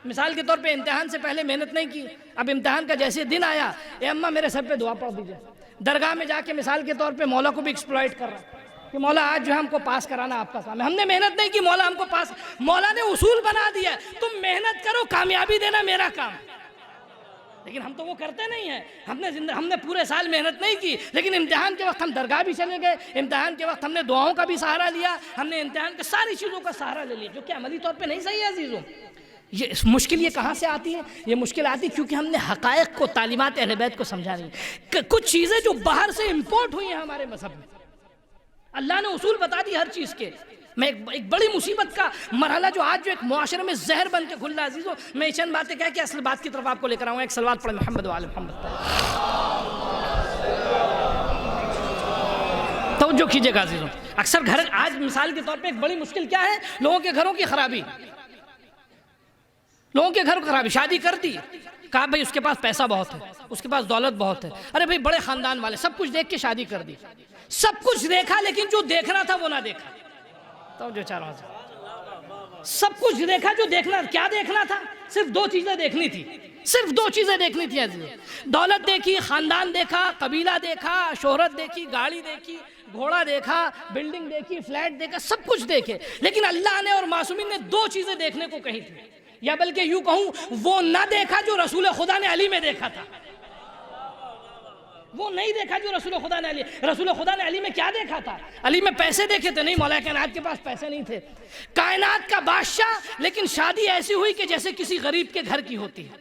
مثال کے طور پہ امتحان سے پہلے محنت نہیں کی، اب امتحان کا جیسے دن آیا، اے اماں میرے سر پہ دعا پڑھ دیجئے، درگاہ میں جا کے مثال کے طور پہ مولا کو بھی ایکسپلائٹ کر رہا کہ مولا آج جو ہے ہم کو پاس کرانا آپ کا کام ہے، ہم نے محنت نہیں کی، مولا ہم کو پاس، مولا نے اصول بنا دیا تم محنت کرو کامیابی دینا میرا کام. لیکن ہم تو وہ کرتے نہیں ہیں. ہم نے پورے سال محنت نہیں کی لیکن امتحان کے وقت ہم درگاہ بھی چلے گئے، امتحان کے وقت ہم نے دعاؤں کا بھی سہارا لیا، ہم نے امتحان کے ساری چیزوں کا سہارا لے لیا، جو کہ عملی طور پہ نہیں صحیح ہے عزیزوں. یہ مشکل یہ کہاں سے آتی ہے؟ یہ مشکل آتی ہے کیونکہ ہم نے حقائق کو، تعلیمات اہل بیت کو سمجھا نہیں. کچھ چیزیں جو باہر سے امپورٹ ہوئی ہیں ہمارے مذہب میں، اللہ نے اصول بتا دی ہر چیز کے. میں ایک بڑی مصیبت کا مرحلہ جو آج جو ایک معاشرے میں زہر بن کے کھل رہا ہے عزیزو، میں چند باتیں کہہ کے اصل بات کی طرف آپ کو لے کر آؤں. ایک صلوات پڑھیں محمد و آل محمد. توجہ کیجئے گا عزیزو. اکثر گھر آج مثال کے طور پہ ایک بڑی مشکل کیا ہے؟ لوگوں کے گھروں کی خرابی، لوگوں کے گھر کو خرابی. شادی کر دی، کہا بھئی اس کے پاس پیسہ بہت ہے، اس کے پاس دولت بہت ہے، ارے بھئی بڑے خاندان والے، سب کچھ دیکھ کے شادی کر دی. سب کچھ دیکھا لیکن جو دیکھنا تھا وہ نہ دیکھا. تو جو چاروں سب کچھ دیکھا، جو دیکھنا، کیا دیکھنا تھا؟ صرف 2 چیزیں دیکھنی تھی، صرف 2 چیزیں دیکھنی تھی عزیز. دولت دیکھی، خاندان دیکھا، قبیلہ دیکھا، شہرت دیکھی، گاڑی دیکھی، گھوڑا دیکھا، بلڈنگ دیکھی، فلیٹ دیکھا، سب کچھ دیکھے. لیکن اللہ نے اور معصومین نے 2 چیزیں دیکھنے کو کہی تھی، یا بلکہ یوں کہوں وہ نہ دیکھا جو رسول خدا نے علی میں دیکھا تھا. وہ نہیں دیکھا جو رسول خدا نے علی میں کیا دیکھا تھا؟ علی میں پیسے دیکھے تھے؟ نہیں، مولا کائنات کے پاس پیسے نہیں تھے، کائنات کا بادشاہ، لیکن شادی ایسی ہوئی کہ جیسے کسی غریب کے گھر کی ہوتی ہے.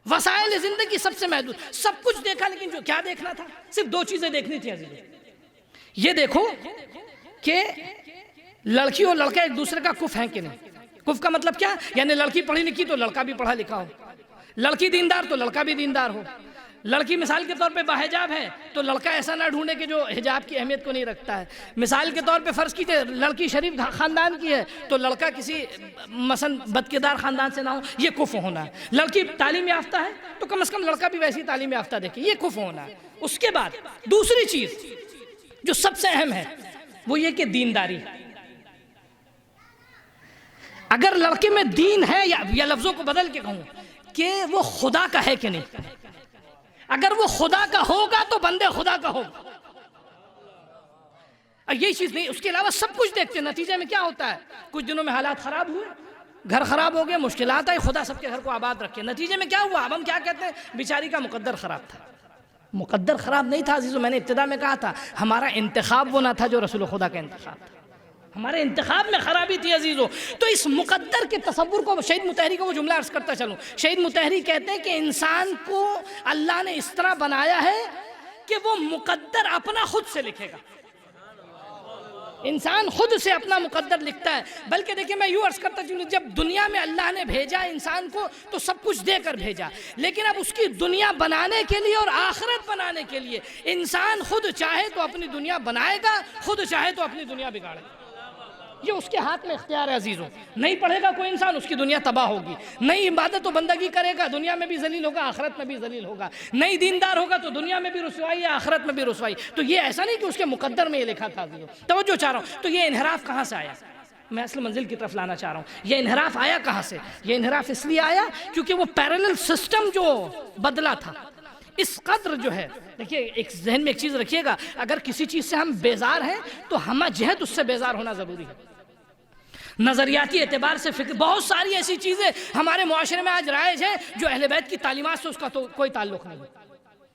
وسائل زندگی سب سے محدود، سب کچھ دیکھا لیکن جو کیا دیکھنا تھا؟ صرف 2 چیزیں دیکھنی تھی عزیز. یہ دیکھو کہ لڑکی اور لڑکا ایک دوسرے کا کف ہے کہ نہیں. کف کا مطلب کیا؟ یعنی لڑکی پڑھی لکھی تو لڑکا بھی پڑھا لکھا ہو، لڑکی دیندار تو لڑکا بھی دیندار ہو. لڑکی مثال کے طور پہ باحجاب ہے تو لڑکا ایسا نہ ڈھونڈے کہ جو حجاب کی اہمیت کو نہیں رکھتا ہے. مثال کے طور پہ فرض کیجئے لڑکی شریف خاندان کی ہے تو لڑکا کسی مثلا بدکردار خاندان سے نہ ہو، یہ کفر ہونا ہے. لڑکی تعلیم یافتہ ہے تو کم از کم لڑکا بھی ویسی تعلیم یافتہ دیکھے، یہ کفر ہونا ہے. اس کے بعد دوسری چیز جو سب سے اہم ہے وہ یہ کہ دینداری. اگر لڑکے میں دین ہے، یا لفظوں کو بدل کے کہوں کہ وہ خدا کا ہے کہ نہیں. اگر وہ خدا کا ہوگا تو بندے خدا کا ہوگا. یہی چیز نہیں، اس کے علاوہ سب کچھ دیکھتے ہیں. نتیجے میں کیا ہوتا ہے؟ کچھ دنوں میں حالات خراب ہوئے، گھر خراب ہو گئے، مشکلات آئی، خدا سب کے گھر کو آباد رکھے. نتیجے میں کیا ہوا؟ اب ہم کیا کہتے ہیں؟ بیچاری کا مقدر خراب تھا. مقدر خراب نہیں تھا عزیزو، میں نے ابتدا میں کہا تھا ہمارا انتخاب وہ نہ تھا جو رسول خدا کا انتخاب تھا. ہمارے انتخاب میں خرابی تھی عزیزو. تو اس مقدر کے تصور کو شہید مطہری کو وہ جملہ عرض کرتا چلوں. شہید مطہری کہتے ہیں کہ انسان کو اللہ نے اس طرح بنایا ہے کہ وہ مقدر اپنا خود سے لکھے گا. انسان خود سے اپنا مقدر لکھتا ہے. بلکہ دیکھیں میں یوں عرض کرتا چلوں، جب دنیا میں اللہ نے بھیجا انسان کو تو سب کچھ دے کر بھیجا، لیکن اب اس کی دنیا بنانے کے لیے اور آخرت بنانے کے لیے انسان خود چاہے تو اپنی دنیا بنائے گا، خود چاہے تو اپنی دنیا بگاڑے گا. یہ اس کے ہاتھ میں اختیار ہے عزیزوں. نہیں پڑھے گا کوئی انسان، اس کی دنیا تباہ ہوگی. نہیں عبادت و بندگی کرے گا، دنیا میں بھی ذلیل ہوگا، آخرت میں بھی ذلیل ہوگا. نہیں دیندار ہوگا تو دنیا میں بھی رسوائی ہے، آخرت میں بھی رسوائی. تو یہ ایسا نہیں کہ اس کے مقدر میں یہ لکھا تھا عزیزوں. توجہ چاہ رہا ہوں. تو یہ انحراف کہاں سے آیا؟ میں اصل منزل کی طرف لانا چاہ رہا ہوں. یہ انحراف آیا کہاں سے؟ یہ انحراف اس لیے آیا کیونکہ وہ پیرلل سسٹم جو بدلا تھا اس قدر جو ہے. دیکھیے ایک ذہن میں ایک چیز رکھیے گا، اگر کسی چیز سے ہم بیزار ہیں تو ہمہ جہت اس سے بیزار ہونا ضروری ہے. نظریاتی اعتبار سے فکر، بہت ساری ایسی چیزیں ہمارے معاشرے میں آج رائج ہیں جو اہل بیت کی تعلیمات سے اس کا تو کوئی تعلق نہیں ہے.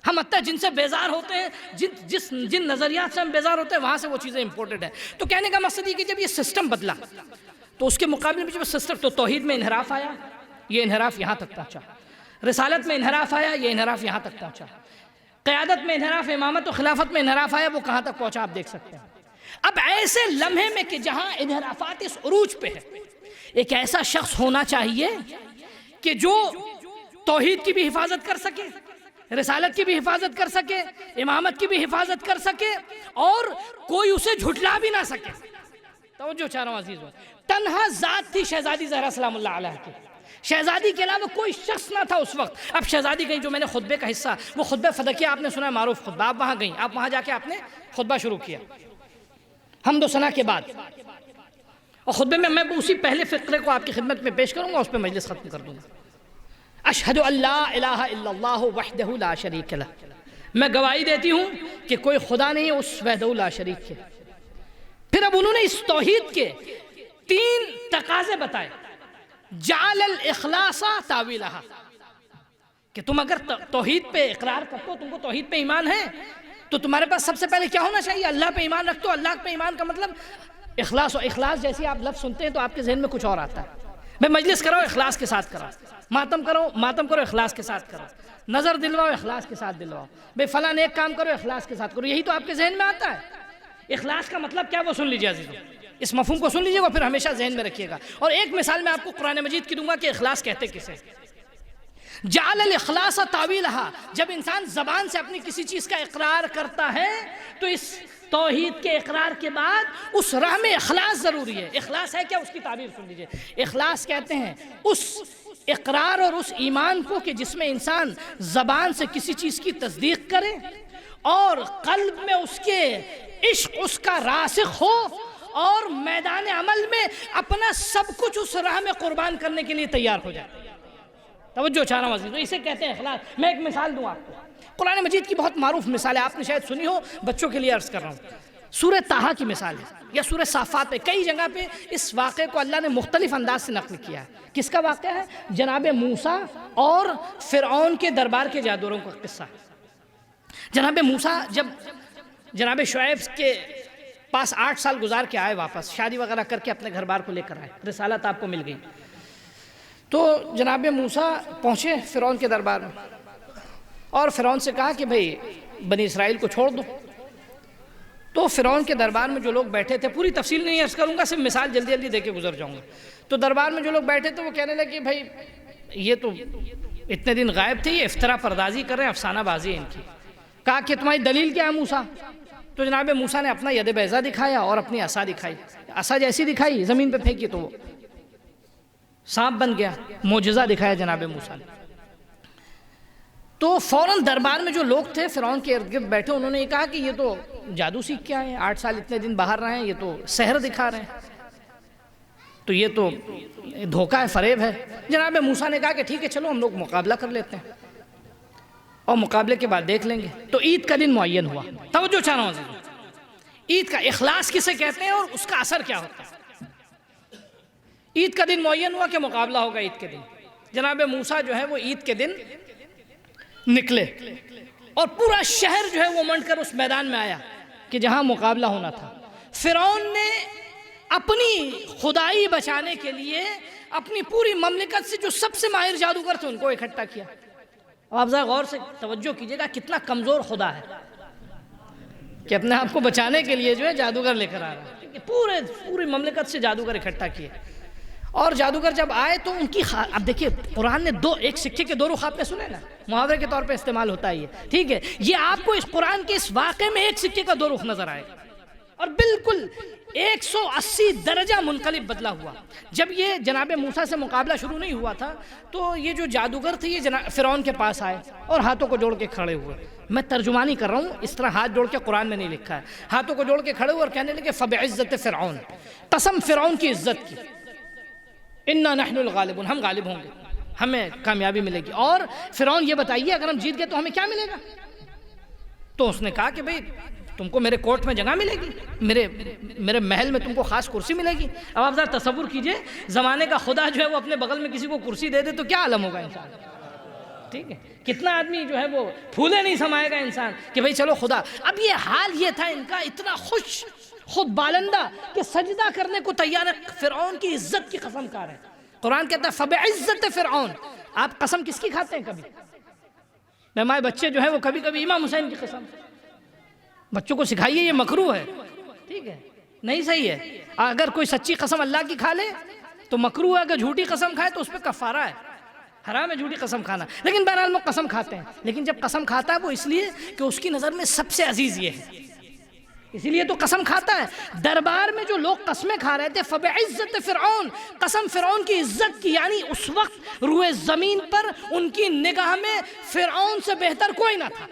ہم حتیٰ جن سے بیزار ہوتے ہیں، جن نظریات سے ہم بیزار ہوتے ہیں، وہاں سے وہ چیزیں امپورٹنٹ ہیں. تو کہنے کا مقصد یہ کہ جب یہ سسٹم بدلا تو اس کے مقابلے میں جب سسٹم، تو توحید میں انحراف آیا، یہ انحراف یہاں تک پہنچا. رسالت میں انحراف آیا، یہ انحراف یہاں تک پہنچا. قیادت میں انحراف، امامت و خلافت میں انحراف آیا، وہ کہاں تک پہنچا آپ دیکھ سکتے ہیں. اب ایسے لمحے میں کہ جہاں انحرافات اس عروج پہ ہے، ایک ایسا شخص ہونا چاہیے کہ جو توحید کی بھی حفاظت کر سکے، رسالت کی بھی حفاظت کر سکے، امامت کی بھی حفاظت کر سکے، اور کوئی اسے جھٹلا بھی نہ سکے. توجہ چاہ رہا ہوں عزیزوں. تنہا ذات تھی شہزادی زہرا سلام اللہ علیہ کی. شہزادی کے علاوہ کوئی شخص نہ تھا اس وقت. اب شہزادی گئی، جو میں نے خطبے کا حصہ، وہ خطبہ فدقیہ آپ نے سنا ہے، معروف خطبہ. آپ وہاں گئیں، آپ وہاں جا کے آپ نے خطبہ شروع کیا حمد و ثنا کے بعد. اور خطبے میں اسی پہلے فقرے کو آپ کی خدمت میں پیش کروں گا، اس پہ مجلس ختم کر دوں گا. اشہد ان لا الہ الا اللہ وحدہ لا شریک لہ. میں گواہی دیتی ہوں کہ کوئی خدا نہیں اس وحدہ لا شریک کے. پھر اب انہوں نے اس توحید کے 3 تقاضے بتائے. جعل الاخلاص تاویلہا، کہ تم اگر توحید پہ اقرار کرتے ہو، تم کو توحید پہ ایمان ہے، تو تمہارے پاس سب سے پہلے کیا ہونا چاہیے؟ اللہ پہ ایمان رکھتے ہو. اللہ پہ ایمان کا مطلب اخلاص. و اخلاص جیسے آپ لفظ سنتے ہیں تو آپ کے ذہن میں کچھ اور آتا ہے. میں مجلس کراؤ اخلاص کے ساتھ کراؤ، ماتم کرو اخلاص کے ساتھ کرو، نظر دلواؤ اخلاص کے ساتھ دلواؤ، بے فلاں نیک کام کرو اخلاص کے ساتھ کرو. یہی تو آپ کے ذہن میں آتا ہے. اخلاص کا مطلب کیا وہ سن لیجیے عزیزوں. اس مفہوم کو سن لیجیے گا، پھر ہمیشہ ذہن میں رکھیے گا. اور ایک مثال میں آپ کو قرآن مجید کی دوں گا کہ اخلاص کہتے کسے. جعل الاخلاص تاویلہا، جب انسان زبان سے اپنی کسی چیز کا اقرار کرتا ہے تو اس توحید کے اقرار کے بعد اس راہ میں اخلاص ضروری ہے. اخلاص ہے کیا؟ اس کی تعبیر سن لیجیے. اخلاص کہتے ہیں اس اقرار اور اس ایمان کو کہ جس میں انسان زبان سے کسی چیز کی تصدیق کرے اور قلب میں اس کے عشق اس کا راسخ ہو، اور میدان عمل میں اپنا سب کچھ اس راہ میں قربان کرنے کے لیے تیار ہو جائے. توجہ چاہ رہا ہوں عزیزوں، اسے کہتے ہیں اخلاص. میں ایک مثال دوں آپ کو. قرآن مجید کی بہت معروف مثال ہے، آپ نے شاید سنی ہو، بچوں کے لیے عرض کر رہا ہوں. سورہ طٰہٰ کی مثال ہے، یا سورہ صافات پہ. کئی جگہ پہ اس واقعے کو اللہ نے مختلف انداز سے نقل کیا ہے. کس کا واقعہ ہے؟ جناب موسیٰ اور فرعون کے دربار کے جادوگروں کا قصہ. جناب موسیٰ جب جناب شعیب کے پاس 8 سال گزار کے آئے، واپس شادی وغیرہ کر کے اپنے گھر بار کو لے کر آئے، رسالت آپ کو مل گئی، تو جناب موسیٰ پہنچے فرعون کے دربار میں اور فرعون سے کہا کہ بھئی بنی اسرائیل کو چھوڑ دو. تو فرعون کے دربار میں جو لوگ بیٹھے تھے، پوری تفصیل نہیں عرض کروں گا، صرف مثال جلدی جلدی دے کے گزر جاؤں گا. تو دربار میں جو لوگ بیٹھے تھے وہ کہنے لگے کہ بھئی یہ تو اتنے دن غائب تھے، یہ افطرا پردازی کر رہے ہیں، افسانہ بازی ہے ان کی. کہا کہ تمہاری دلیل کیا ہے موسیٰ؟ تو جناب موسیٰ نے اپنا ید بیضا دکھایا اور اپنی عصا دکھائی. عصا جیسی دکھائی زمین پہ پھینکی تو وہ سانپ بن گیا. معجزہ دکھایا جناب موسیٰ نے. تو فوراً دربار میں جو لوگ تھے فرعون کے ارد گرد بیٹھے، انہوں نے یہ کہا کہ یہ تو جادو سیکھ کے آئے ہیں، 8 سال اتنے دن باہر رہے ہیں، یہ تو سحر دکھا رہے ہیں، تو یہ تو دھوکہ ہے، فریب ہے. جناب موسیٰ نے کہا کہ ٹھیک ہے چلو ہم لوگ مقابلہ کر لیتے ہیں اور مقابلے کے بعد دیکھ لیں گے. تو عید کا دن معین ہوا. توجہ چاہ رہا ہوں عزیزوں، عید کا اخلاص کسے کہتے ہیں اور اس کا اثر کیا ہوتا ہے؟ عید کا دن معین ہوا کہ مقابلہ ہوگا عید کے دن. جناب موسیٰ جو ہے وہ عید کے دن نکلے اور پورا شہر جو ہے وہ منڈ کر اس میدان میں آیا کہ جہاں مقابلہ ہونا تھا. فرعون نے اپنی خدائی بچانے کے لیے اپنی پوری مملکت سے جو سب سے ماہر جادوگر تھے ان کو اکٹھا کیا. اب آپ ذرا غور سے توجہ کیجئے گا کتنا کمزور خدا ہے کہ اپنے آپ کو بچانے کے لیے جو ہے جادوگر لے کر آ رہا ہے. پوری مملکت سے جادوگر اکٹھا کیے اور جادوگر جب آئے تو ان کی اب دیکھیے قرآن نے ایک سکے کے دو رخ آپ نے سنے نا, محاورے کے طور پہ استعمال ہوتا ہے یہ, ٹھیک ہے. یہ آپ کو اس قرآن کے اس واقعے میں ایک سکے کا دو رخ نظر آئے اور بالکل 180 درجہ منقلب بدلا ہوا. جب یہ جناب موسیٰ سے مقابلہ شروع نہیں ہوا تھا تو یہ جو جادوگر تھے یہ فرعون کے پاس آئے اور ہاتھوں کو جوڑ کے کھڑے ہوئے. میں ترجمانی کر رہا ہوں, اس طرح ہاتھ جوڑ کے قرآن میں نہیں لکھا ہے. ہاتھوں کو جوڑ کے کھڑے ہوئے اور کہنے لگے فبعزت فرعون, قسم فرعون کی عزت کی, انا نحن الغالبون, ہم غالب ہوں گے, ہمیں کامیابی ملے گی. اور فرعون یہ بتائیے اگر ہم جیت گئے تو ہمیں کیا ملے گا؟ تو اس نے کہا کہ بھئی تم کو میرے کورٹ میں جگہ ملے گی, میرے محل میں تم کو خاص کرسی ملے گی. اب آپ ذرا تصور کیجئے زمانے کا خدا جو ہے وہ اپنے بغل میں کسی کو کرسی دے دے تو کیا عالم ہوگا انسان, ٹھیک ہے. کتنا آدمی جو ہے وہ پھولے نہیں سمائے گا انسان کہ بھئی چلو خدا. اب یہ حال یہ تھا ان کا اتنا خوش خود بالندہ کہ سجدہ کرنے کو تیار ہے, فرعون کی عزت کی قسم کھا رہے ہیں. قرآن کہتا ہے فبعزت فرعون. آپ قسم کس کی کھاتے ہیں؟ کبھی ہمارے بچے جو ہے وہ کبھی کبھی امام حسین کی قسم, بچوں کو سکھائیے یہ مکروہ ہے, ٹھیک ہے, نہیں صحیح ہے. اگر کوئی سچی قسم اللہ کی کھا لے تو مکروہ ہے, اگر جھوٹی قسم کھائے تو اس پہ کفارہ ہے, حرام ہے جھوٹی قسم کھانا. لیکن بہرحال وہ قسم کھاتے ہیں, لیکن جب قسم کھاتا ہے وہ اس لیے کہ اس کی نظر میں سب سے عزیز یہ ہے, اسی لیے تو قسم کھاتا ہے. دربار میں جو لوگ قسمیں کھا رہے تھے فبعزت فرعون, قسم فرعون کی عزت کی, یعنی اس وقت روئے زمین پر ان کی نگاہ میں فرعون سے بہتر کوئی نہ تھا.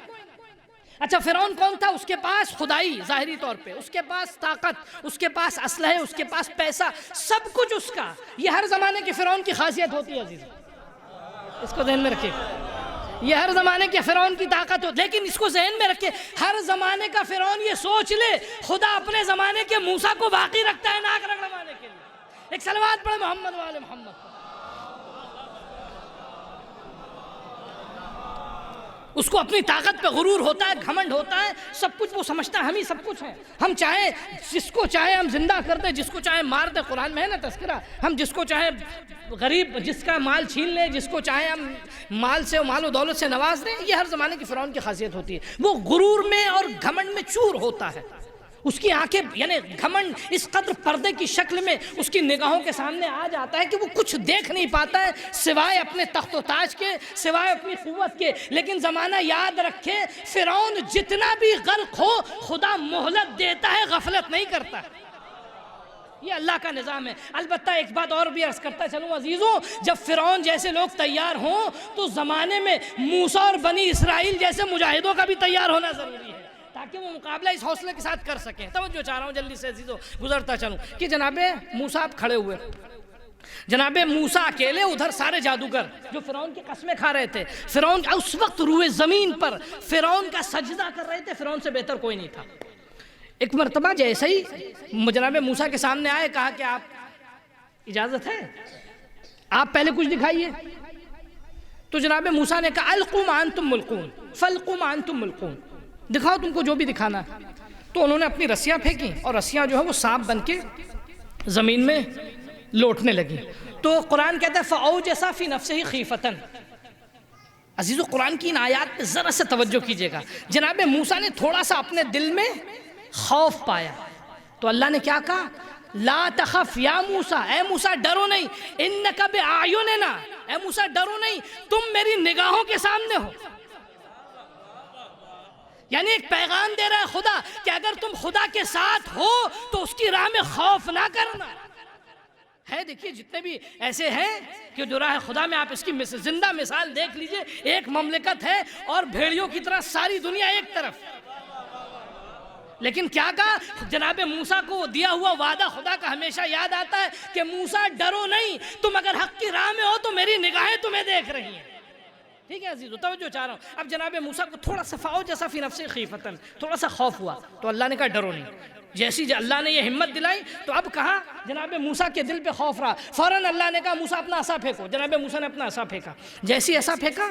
اچھا فرعون کون تھا؟ اس کے پاس خدائی ظاہری طور پہ, اس کے پاس طاقت, اس کے پاس اسلحے, اس کے پاس پیسہ, سب کچھ اس کا. یہ ہر زمانے کے فرعون کی خاصیت ہوتی ہے عزیز, اس کو ذہن میں رکھیے. یہ ہر زمانے کے فرعون کی طاقت ہو, لیکن اس کو ذہن میں رکھے ہر زمانے کا فرعون یہ سوچ لے خدا اپنے زمانے کے موسیٰ کو باقی رکھتا ہے ناک رگڑوانے کے لیے. ایک صلوات پڑھے محمد وآل محمد. اس کو اپنی طاقت پہ غرور ہوتا ہے, گھمنڈ ہوتا ہے, سب کچھ وہ سمجھتا ہے ہم ہی سب کچھ ہیں, ہم چاہے جس کو چاہے ہم زندہ کر دیں, جس کو چاہے مار دیں. قرآن میں ہے نا تذکرہ, ہم جس کو چاہے غریب جس کا مال چھین لیں, جس کو چاہے ہم مال و دولت سے نواز دیں. یہ ہر زمانے کی فرعون کی خاصیت ہوتی ہے, وہ غرور میں اور گھمنڈ میں چور ہوتا ہے. اس کی آنکھیں یعنی گھمنڈ اس قدر پردے کی شکل میں اس کی نگاہوں کے سامنے آ جاتا ہے کہ وہ کچھ دیکھ نہیں پاتا ہے سوائے اپنے تخت و تاج کے, سوائے اپنی قوت کے. لیکن زمانہ یاد رکھے فرعون جتنا بھی غرق ہو خدا مہلت دیتا ہے, غفلت نہیں کرتا. یہ اللہ کا نظام ہے. البتہ ایک بات اور بھی عرض کرتا چلوں عزیزوں, جب فرعون جیسے لوگ تیار ہوں تو زمانے میں موسیٰ اور بنی اسرائیل جیسے مجاہدوں کا بھی تیار ہونا ضروری ہے تاکہ وہ مقابلہ اس حوصلے کے ساتھ کر سکیں. توجہ چاہ رہا ہوں جلدی سے عزیزوں گزرتا چلوں کہ جناب موسیٰ آپ کھڑے ہوئے, جناب موسیٰ اکیلے, ادھر سارے جادوگر جو فرعون کی قسمیں کھا رہے تھے. فرعون اس وقت روئے زمین پر فرعون کا سجدہ کر رہے تھے, فرعون سے بہتر کوئی نہیں تھا. ایک مرتبہ جیسے ہی جناب موسیٰ کے سامنے آئے, کہا کہ آپ اجازت ہے آپ پہلے کچھ دکھائیے. تو جناب موسیٰ نے کہا القوا ما انتم ملقون فالقوا ما انتم ملقون, دکھاؤ تم کو جو بھی دکھانا ہے. تو انہوں نے اپنی رسیاں پھینکی اور رسیاں جو ہے وہ سانپ بن کے زمین میں لوٹنے لگی. تو قرآن کہتا ہے فَأَوْجَسَ فِي نَفْسِهِ خِیفَةً. عزیزو قرآن کی ان آیات پہ ذرا سے توجہ کیجئے گا. جناب موسیٰ نے تھوڑا سا اپنے دل میں خوف پایا تو اللہ نے کیا کہا, لا تخف یا موسیٰ, اے موسیٰ ڈرو نہیں, انک بأعیننا, اے موسیٰ ڈرو نہیں, تم میری نگاہوں کے سامنے ہو. یعنی ایک پیغام دے رہا ہے خدا کہ اگر تم خدا کے ساتھ ہو تو اس کی راہ میں خوف نہ کرنا ہے. دیکھیے جتنے بھی ایسے ہیں کہ جو راہ خدا میں, آپ اس کی زندہ مثال دیکھ لیجئے. ایک مملکت ہے اور بھیڑیوں کی طرح ساری دنیا ایک طرف, لیکن کیا کہا جناب موسیٰ کو دیا ہوا وعدہ خدا کا ہمیشہ یاد آتا ہے کہ موسیٰ ڈرو نہیں, تم اگر حق کی راہ میں ہو تو میری نگاہیں تمہیں دیکھ رہی ہیں. ٹھیک ہے عزیزو توجہ چاہ رہا ہوں. اب جناب موسیٰ کو تھوڑا سا فَأَوْجَسَ فِي نَفْسِهِ خِیفَةً, تھوڑا سا خوف ہوا تو اللہ نے کہا ڈرو نہیں. جیسی اللہ نے یہ ہمت دلائی تو اب کہا جناب موسیٰ کے دل پہ خوف رہا، فوراً اللہ نے کہا موسیٰ اپنا عصا پھینکو، جناب موسیٰ نے اپنا عصا پھینکا، جیسی عصا پھینکا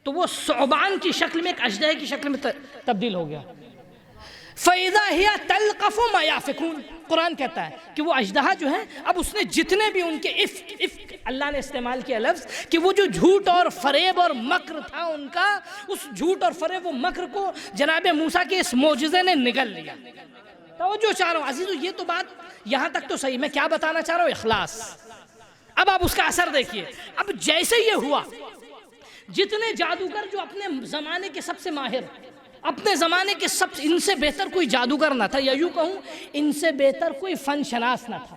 تو وہ ثعبان کی شکل میں ایک اژدہے کی شکل میں تبدیل ہو گیا۔ فَإِذَا هِيَ تَلْقَفُ مَا يَأْفِكُونَ، قرآن کہتا ہے کہ وہ اژدہا جو ہے اب اس نے جتنے بھی ان کے افک اللہ نے استعمال کیا لفظ کہ وہ جو جھوٹ اور فریب اور مکر تھا ان کا، اس جھوٹ اور فریب و مکر کو جناب موسیٰ کے اس معجزے نے نگل لیا۔ توجہ چاہ رہا ہوں عزیزو، یہ تو بات یہاں تک تو صحیح، میں کیا بتانا چاہ رہا ہوں؟ اخلاص۔ اب آپ اس کا اثر دیکھیے، اب جیسے یہ ہوا جتنے جادوگر جو اپنے زمانے کے سب سے ماہر، اپنے زمانے کے ان سے بہتر کوئی جادوگر نہ تھا، یا یوں کہوں ان سے بہتر کوئی فن شناس نہ تھا،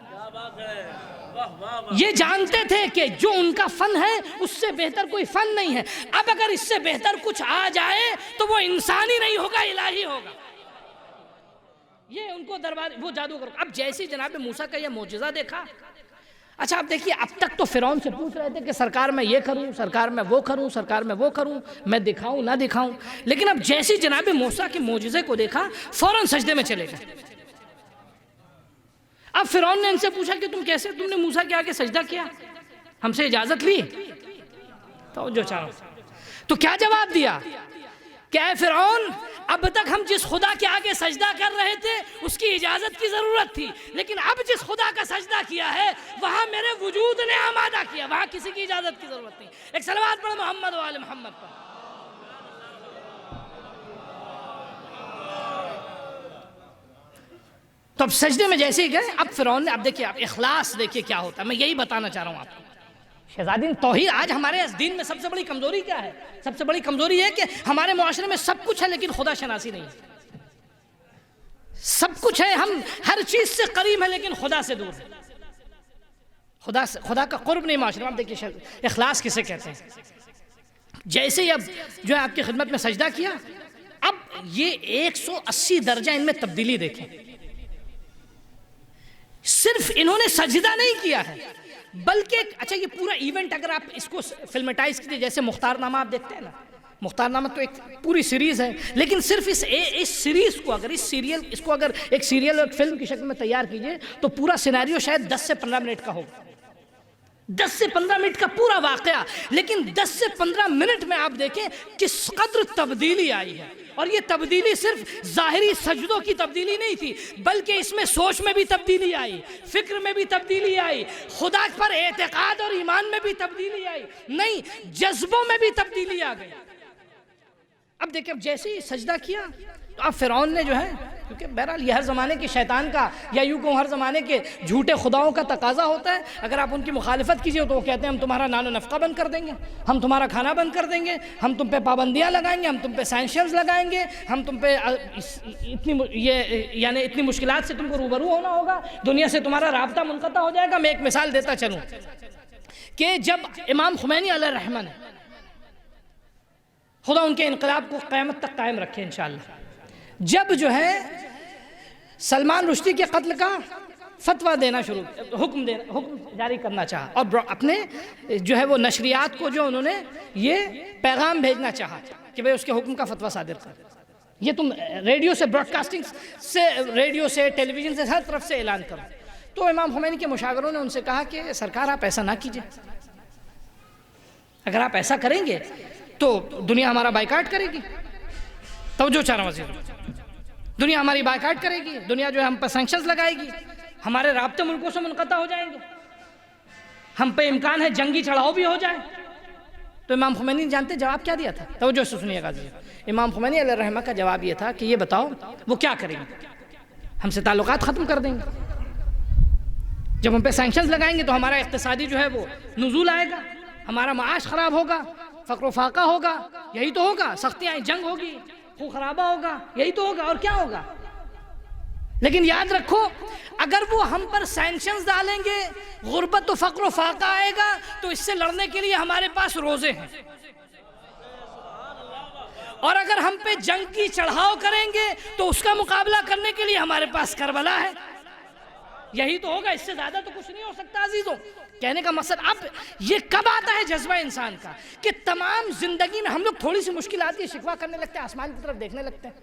یہ جانتے تھے کہ جو ان کا فن ہے اس سے بہتر کوئی فن نہیں ہے، اب اگر اس سے بہتر کچھ آ جائے تو وہ انسانی نہیں ہوگا، الہی ہوگا۔ یہ ان کو دربار وہ جادوگر، اب جیسی جناب موسیٰ کا یہ معجزہ دیکھا، اچھا اب دیکھیے اب تک تو فرعون سے پوچھ رہے تھے کہ سرکار میں یہ کروں، سرکار میں وہ کروں، سرکار میں وہ کروں، میں دکھاؤں نہ دکھاؤں، لیکن اب جیسی جناب موسیٰ کے معجزے کو دیکھا فوراً سجدے میں چلے گئے۔ اب فرعون نے ان سے پوچھا کہ تم نے موسیٰ کے آگے سجدہ کیا، ہم سے اجازت لی؟ تو جو چاہو تو کیا جواب دیا کہ اے فرعون، اب تک ہم جس خدا کے آگے سجدہ کر رہے تھے اس کی اجازت کی ضرورت تھی، لیکن اب جس خدا کا سجدہ کیا ہے وہاں میرے وجود نے آمادہ کیا، وہاں کسی کی اجازت کی ضرورت نہیں۔ ایک صلوات پڑھو محمد و آل محمد پر۔ تو اب سجدے میں جیسے ہی گئے، اب فرعون نے اب دیکھیے، اب اخلاص دیکھیے کیا ہوتا ہے، میں یہی بتانا چاہ رہا ہوں آپ کو شہزادین۔ توحید آج ہمارے اس دین میں سب سے بڑی کمزوری کیا ہے؟ سب سے بڑی کمزوری ہے کہ ہمارے معاشرے میں سب کچھ ہے لیکن خدا شناسی نہیں ہے، سب کچھ ہے، ہم ہر چیز سے قریب ہیں لیکن خدا سے دور ہیں، خدا کا قرب نہیں معاشرے میں۔ اب دیکھیے اخلاص کسے کہتے ہیں؟ جیسے ہی اب جو ہے آپ کی خدمت میں سجدہ کیا، اب یہ 180 درجہ ان میں تبدیلی دیکھیں، صرف انہوں نے سجدہ نہیں کیا ہے بلکہ اچھا یہ پورا ایونٹ اگر آپ اس کو فلمٹائز کیجئے، جیسے مختار نامہ آپ دیکھتے ہیں نا، مختار نامہ تو ایک پوری سیریز ہے، لیکن صرف اس سیریز کو اگر اس کو اگر ایک سیریل اور فلم کی شکل میں تیار کیجئے تو پورا سیناریو شاید 10 سے 15 منٹ کا ہوگا، 10 سے 15 منٹ کا پورا واقعہ، لیکن 10 سے 15 منٹ میں آپ دیکھیں کس قدر تبدیلی آئی ہے، اور یہ تبدیلی صرف ظاہری سجدوں کی تبدیلی نہیں تھی بلکہ اس میں سوچ میں بھی تبدیلی آئی، فکر میں بھی تبدیلی آئی، خدا پر اعتقاد اور ایمان میں بھی تبدیلی آئی، نہیں جذبوں میں بھی تبدیلی آ گئی۔ اب دیکھیں اب جیسے ہی سجدہ کیا تو اب فرعون نے جو ہے، کیونکہ بہرحال یہ ہر زمانے کے شیطان کا یا یوں کہوں ہر زمانے کے جھوٹے خداؤں کا تقاضا ہوتا ہے، اگر آپ ان کی مخالفت کیجئے تو وہ کہتے ہیں ہم تمہارا نان و نفقہ بند کر دیں گے، ہم تمہارا کھانا بند کر دیں گے، ہم تم پہ پابندیاں لگائیں گے، ہم تم پہ سینکشنز لگائیں گے، ہم تم پہ اتنی مشکلات سے تم کو روبرو ہونا ہوگا، دنیا سے تمہارا رابطہ منقطع ہو جائے گا۔ میں ایک مثال دیتا چلوں کہ جب امام خمینی علیہ الرحمہ نے، خدا ان کے انقلاب کو قیامت تک قائم رکھے انشاءاللہ، جب جو ہے سلمان رشدی کے قتل کا فتویٰ دینا حکم جاری کرنا چاہا، اور اپنے جو ہے وہ نشریات کو جو انہوں نے یہ پیغام بھیجنا چاہا کہ بھئی اس کے حکم کا فتویٰ صادر کر، یہ تم ریڈیو سے براڈ کاسٹنگ سے، ریڈیو سے، ٹیلی ویژن سے، ہر طرف سے اعلان کرو۔ تو امام خمینی کے مشاوروں نے ان سے کہا کہ سرکار آپ ایسا نہ کیجئے، اگر آپ ایسا کریں گے تو دنیا ہمارا بائیکاٹ کرے گی۔ توجہ چاہ رہا ہوں وزیر، دنیا ہماری بائیکاٹ کرے گی، دنیا جو ہے ہم پر سینکشنز لگائے گی، ہمارے رابطے ملکوں سے منقطع ہو جائیں گے، ہم پہ امکان ہے جنگی چڑھاؤ بھی ہو جائے۔ تو امام خمینی جانتے جواب کیا دیا تھا؟ توجہ سے سنیے گا جی، امام خمینی علیہ الرحمہ کا جواب یہ تھا کہ یہ بتاؤ وہ کیا کریں گے؟ ہم سے تعلقات ختم کر دیں گے، جب ہم پہ سینکشنز لگائیں گے تو ہمارا اقتصادی جو ہے وہ نزول آئے گا، ہمارا معاش خراب ہوگا، فقر و فاقہ ہوگا، یہی تو ہوگا، سختیاں، جنگ ہوگی، خون خرابہ ہوگا، یہی تو ہوگا، اور کیا ہوگا؟ لیکن یاد رکھو اگر وہ ہم پر سینکشنز ڈالیں گے، غربت و فقر و فاقہ آئے گا، تو اس سے لڑنے کے لیے ہمارے پاس روزے ہیں، اور اگر ہم پہ جنگ کی چڑھاؤ کریں گے تو اس کا مقابلہ کرنے کے لیے ہمارے پاس کربلا ہے، یہی تو ہوگا، اس سے زیادہ تو کچھ نہیں ہو سکتا عزیزوں۔ کہنے کا مقصد اب یہ کب آتا ہے جذبہ انسان کا کہ تمام زندگی میں ہم لوگ تھوڑی سی مشکل آتی ہے، شکوہ کرنے لگتے ہیں، آسمان کی طرف دیکھنے لگتے ہیں،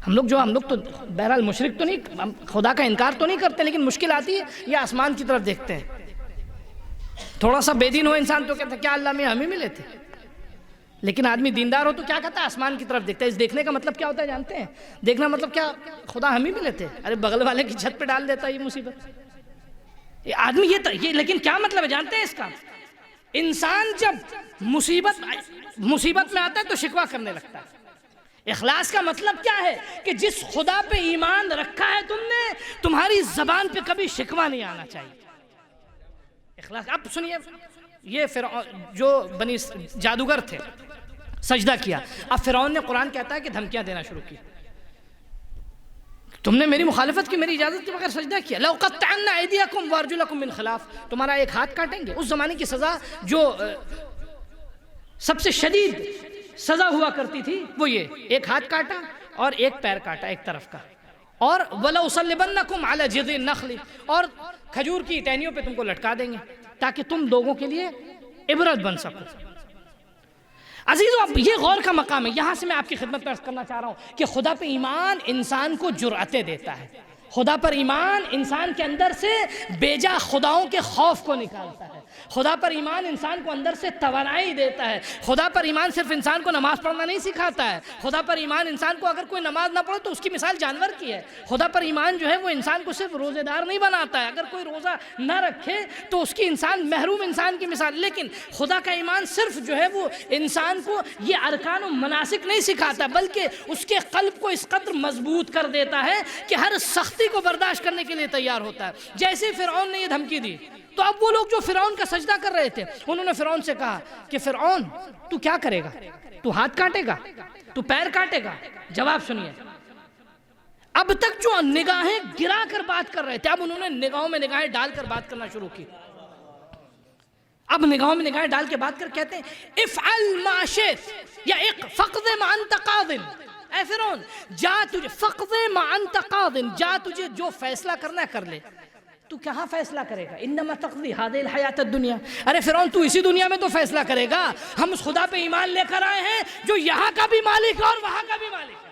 ہم لوگ تو بہرحال مشرک تو نہیں، ہم خدا کا انکار تو نہیں کرتے، لیکن مشکل آتی ہے یہ آسمان کی طرف دیکھتے ہیں. تھوڑا سا بے دین ہو انسان تو کہتا ہے کیا اللہ میں ہمیں ملے تھے، لیکن آدمی دیندار ہو تو کیا کہتا ہے آسمان کی طرف دیکھتا ہے. اس دیکھنے کا مطلب کیا ہوتا ہے جانتے ہیں؟ دیکھنا مطلب کیا، خدا ہمیں ملے تھے، ارے بغل والے کی چھت پہ ڈال دیتا ہے یہ مصیبت. یہ آدمی یہ لیکن کیا مطلب ہے جانتے ہیں اس کا؟ انسان جب مصیبت میں آتا ہے تو شکوہ کرنے لگتا ہے. اخلاص کا مطلب کیا ہے کہ جس خدا پہ ایمان رکھا ہے تم نے، تمہاری زبان پہ کبھی شکوہ نہیں آنا چاہیے. اخلاص. اب سنیے، یہ فرعون جو بنی جادوگر تھے سجدہ کیا. اب فرعون نے، قرآن کہتا ہے کہ دھمکیاں دینا شروع کی، تم نے میری مخالفت کی، میری اجازت کے بغیر سجدہ کیا. لَأُقَطِّعَنَّ أَيْدِيَكُمْ وَأَرْجُلَكُمْ مِنْ خِلَافٍ، تمہارا ایک ہاتھ کاٹیں گے. اس زمانے کی سزا جو سب سے شدید سزا ہوا کرتی تھی وہ یہ، ایک ہاتھ کاٹا اور ایک پیر کاٹا ایک طرف کا. اور وَلَأُصَلِّبَنَّكُمْ عَلَى جِذْعِ النَّخْلِ، اور کھجور کی ٹہنیوں پہ تم کو لٹکا دیں گے تاکہ تم لوگوں کے لیے عبرت بن سکو. عزیزو، اب یہ غور کا مقام ہے. یہاں سے میں آپ کی خدمت میں عرض کرنا چاہ رہا ہوں کہ خدا پہ ایمان انسان کو جرأتیں دیتا ہے. خدا پر ایمان انسان کے اندر سے بیجا خداؤں کے خوف کو نکالتا ہے. خدا پر ایمان انسان کو اندر سے توانائی دیتا ہے. خدا پر ایمان صرف انسان کو نماز پڑھنا نہیں سکھاتا ہے. خدا پر ایمان انسان کو اگر کوئی نماز نہ پڑھے تو اس کی مثال جانور کی ہے. خدا پر ایمان جو ہے وہ انسان کو صرف روزے دار نہیں بناتا ہے، اگر کوئی روزہ نہ رکھے تو اس کی انسان محروم انسان کی مثال. لیکن خدا کا ایمان صرف جو ہے وہ انسان کو یہ ارکان و مناسک نہیں سکھاتا، بلکہ اس کے قلب کو اس قدر مضبوط کر دیتا ہے کہ ہر سختی کو برداشت کرنے کے لیے تیار ہوتا ہے. جیسے فرعون نے یہ دھمکی دی تو اب وہ لوگ جو فرعون کا سجدہ کر رہے تھے انہوں نے فرعون سے کہا کہ فرعون تو کیا کرے گا؟ تو ہاتھ کاٹے گا؟ تو پیر کاٹے گا؟ جواب سنیے. اب تک جو نگاہیں گرا کر بات کر رہے تھے، اب انہوں نے نگاہوں میں نگاہیں ڈال کر بات کرنا شروع کی. اب نگاہوں میں نگاہیں ڈال کے بات کر کہتے ہیں افعل ما شئت یا فقد ما انت قاض. اے فرعون، جا تجھے فقد ما انت قاض، جا تجھے جو فیصلہ کرنا ہے کر لے. تو کہاں فیصلہ کرے گا؟ انما تقضی هذه الحیات الدنیا. ارے فرعون، تو اسی دنیا میں تو فیصلہ کرے گا. ہم اس خدا پہ ایمان لے کر آئے ہیں جو یہاں کا بھی مالک ہے اور وہاں کا بھی مالک ہے.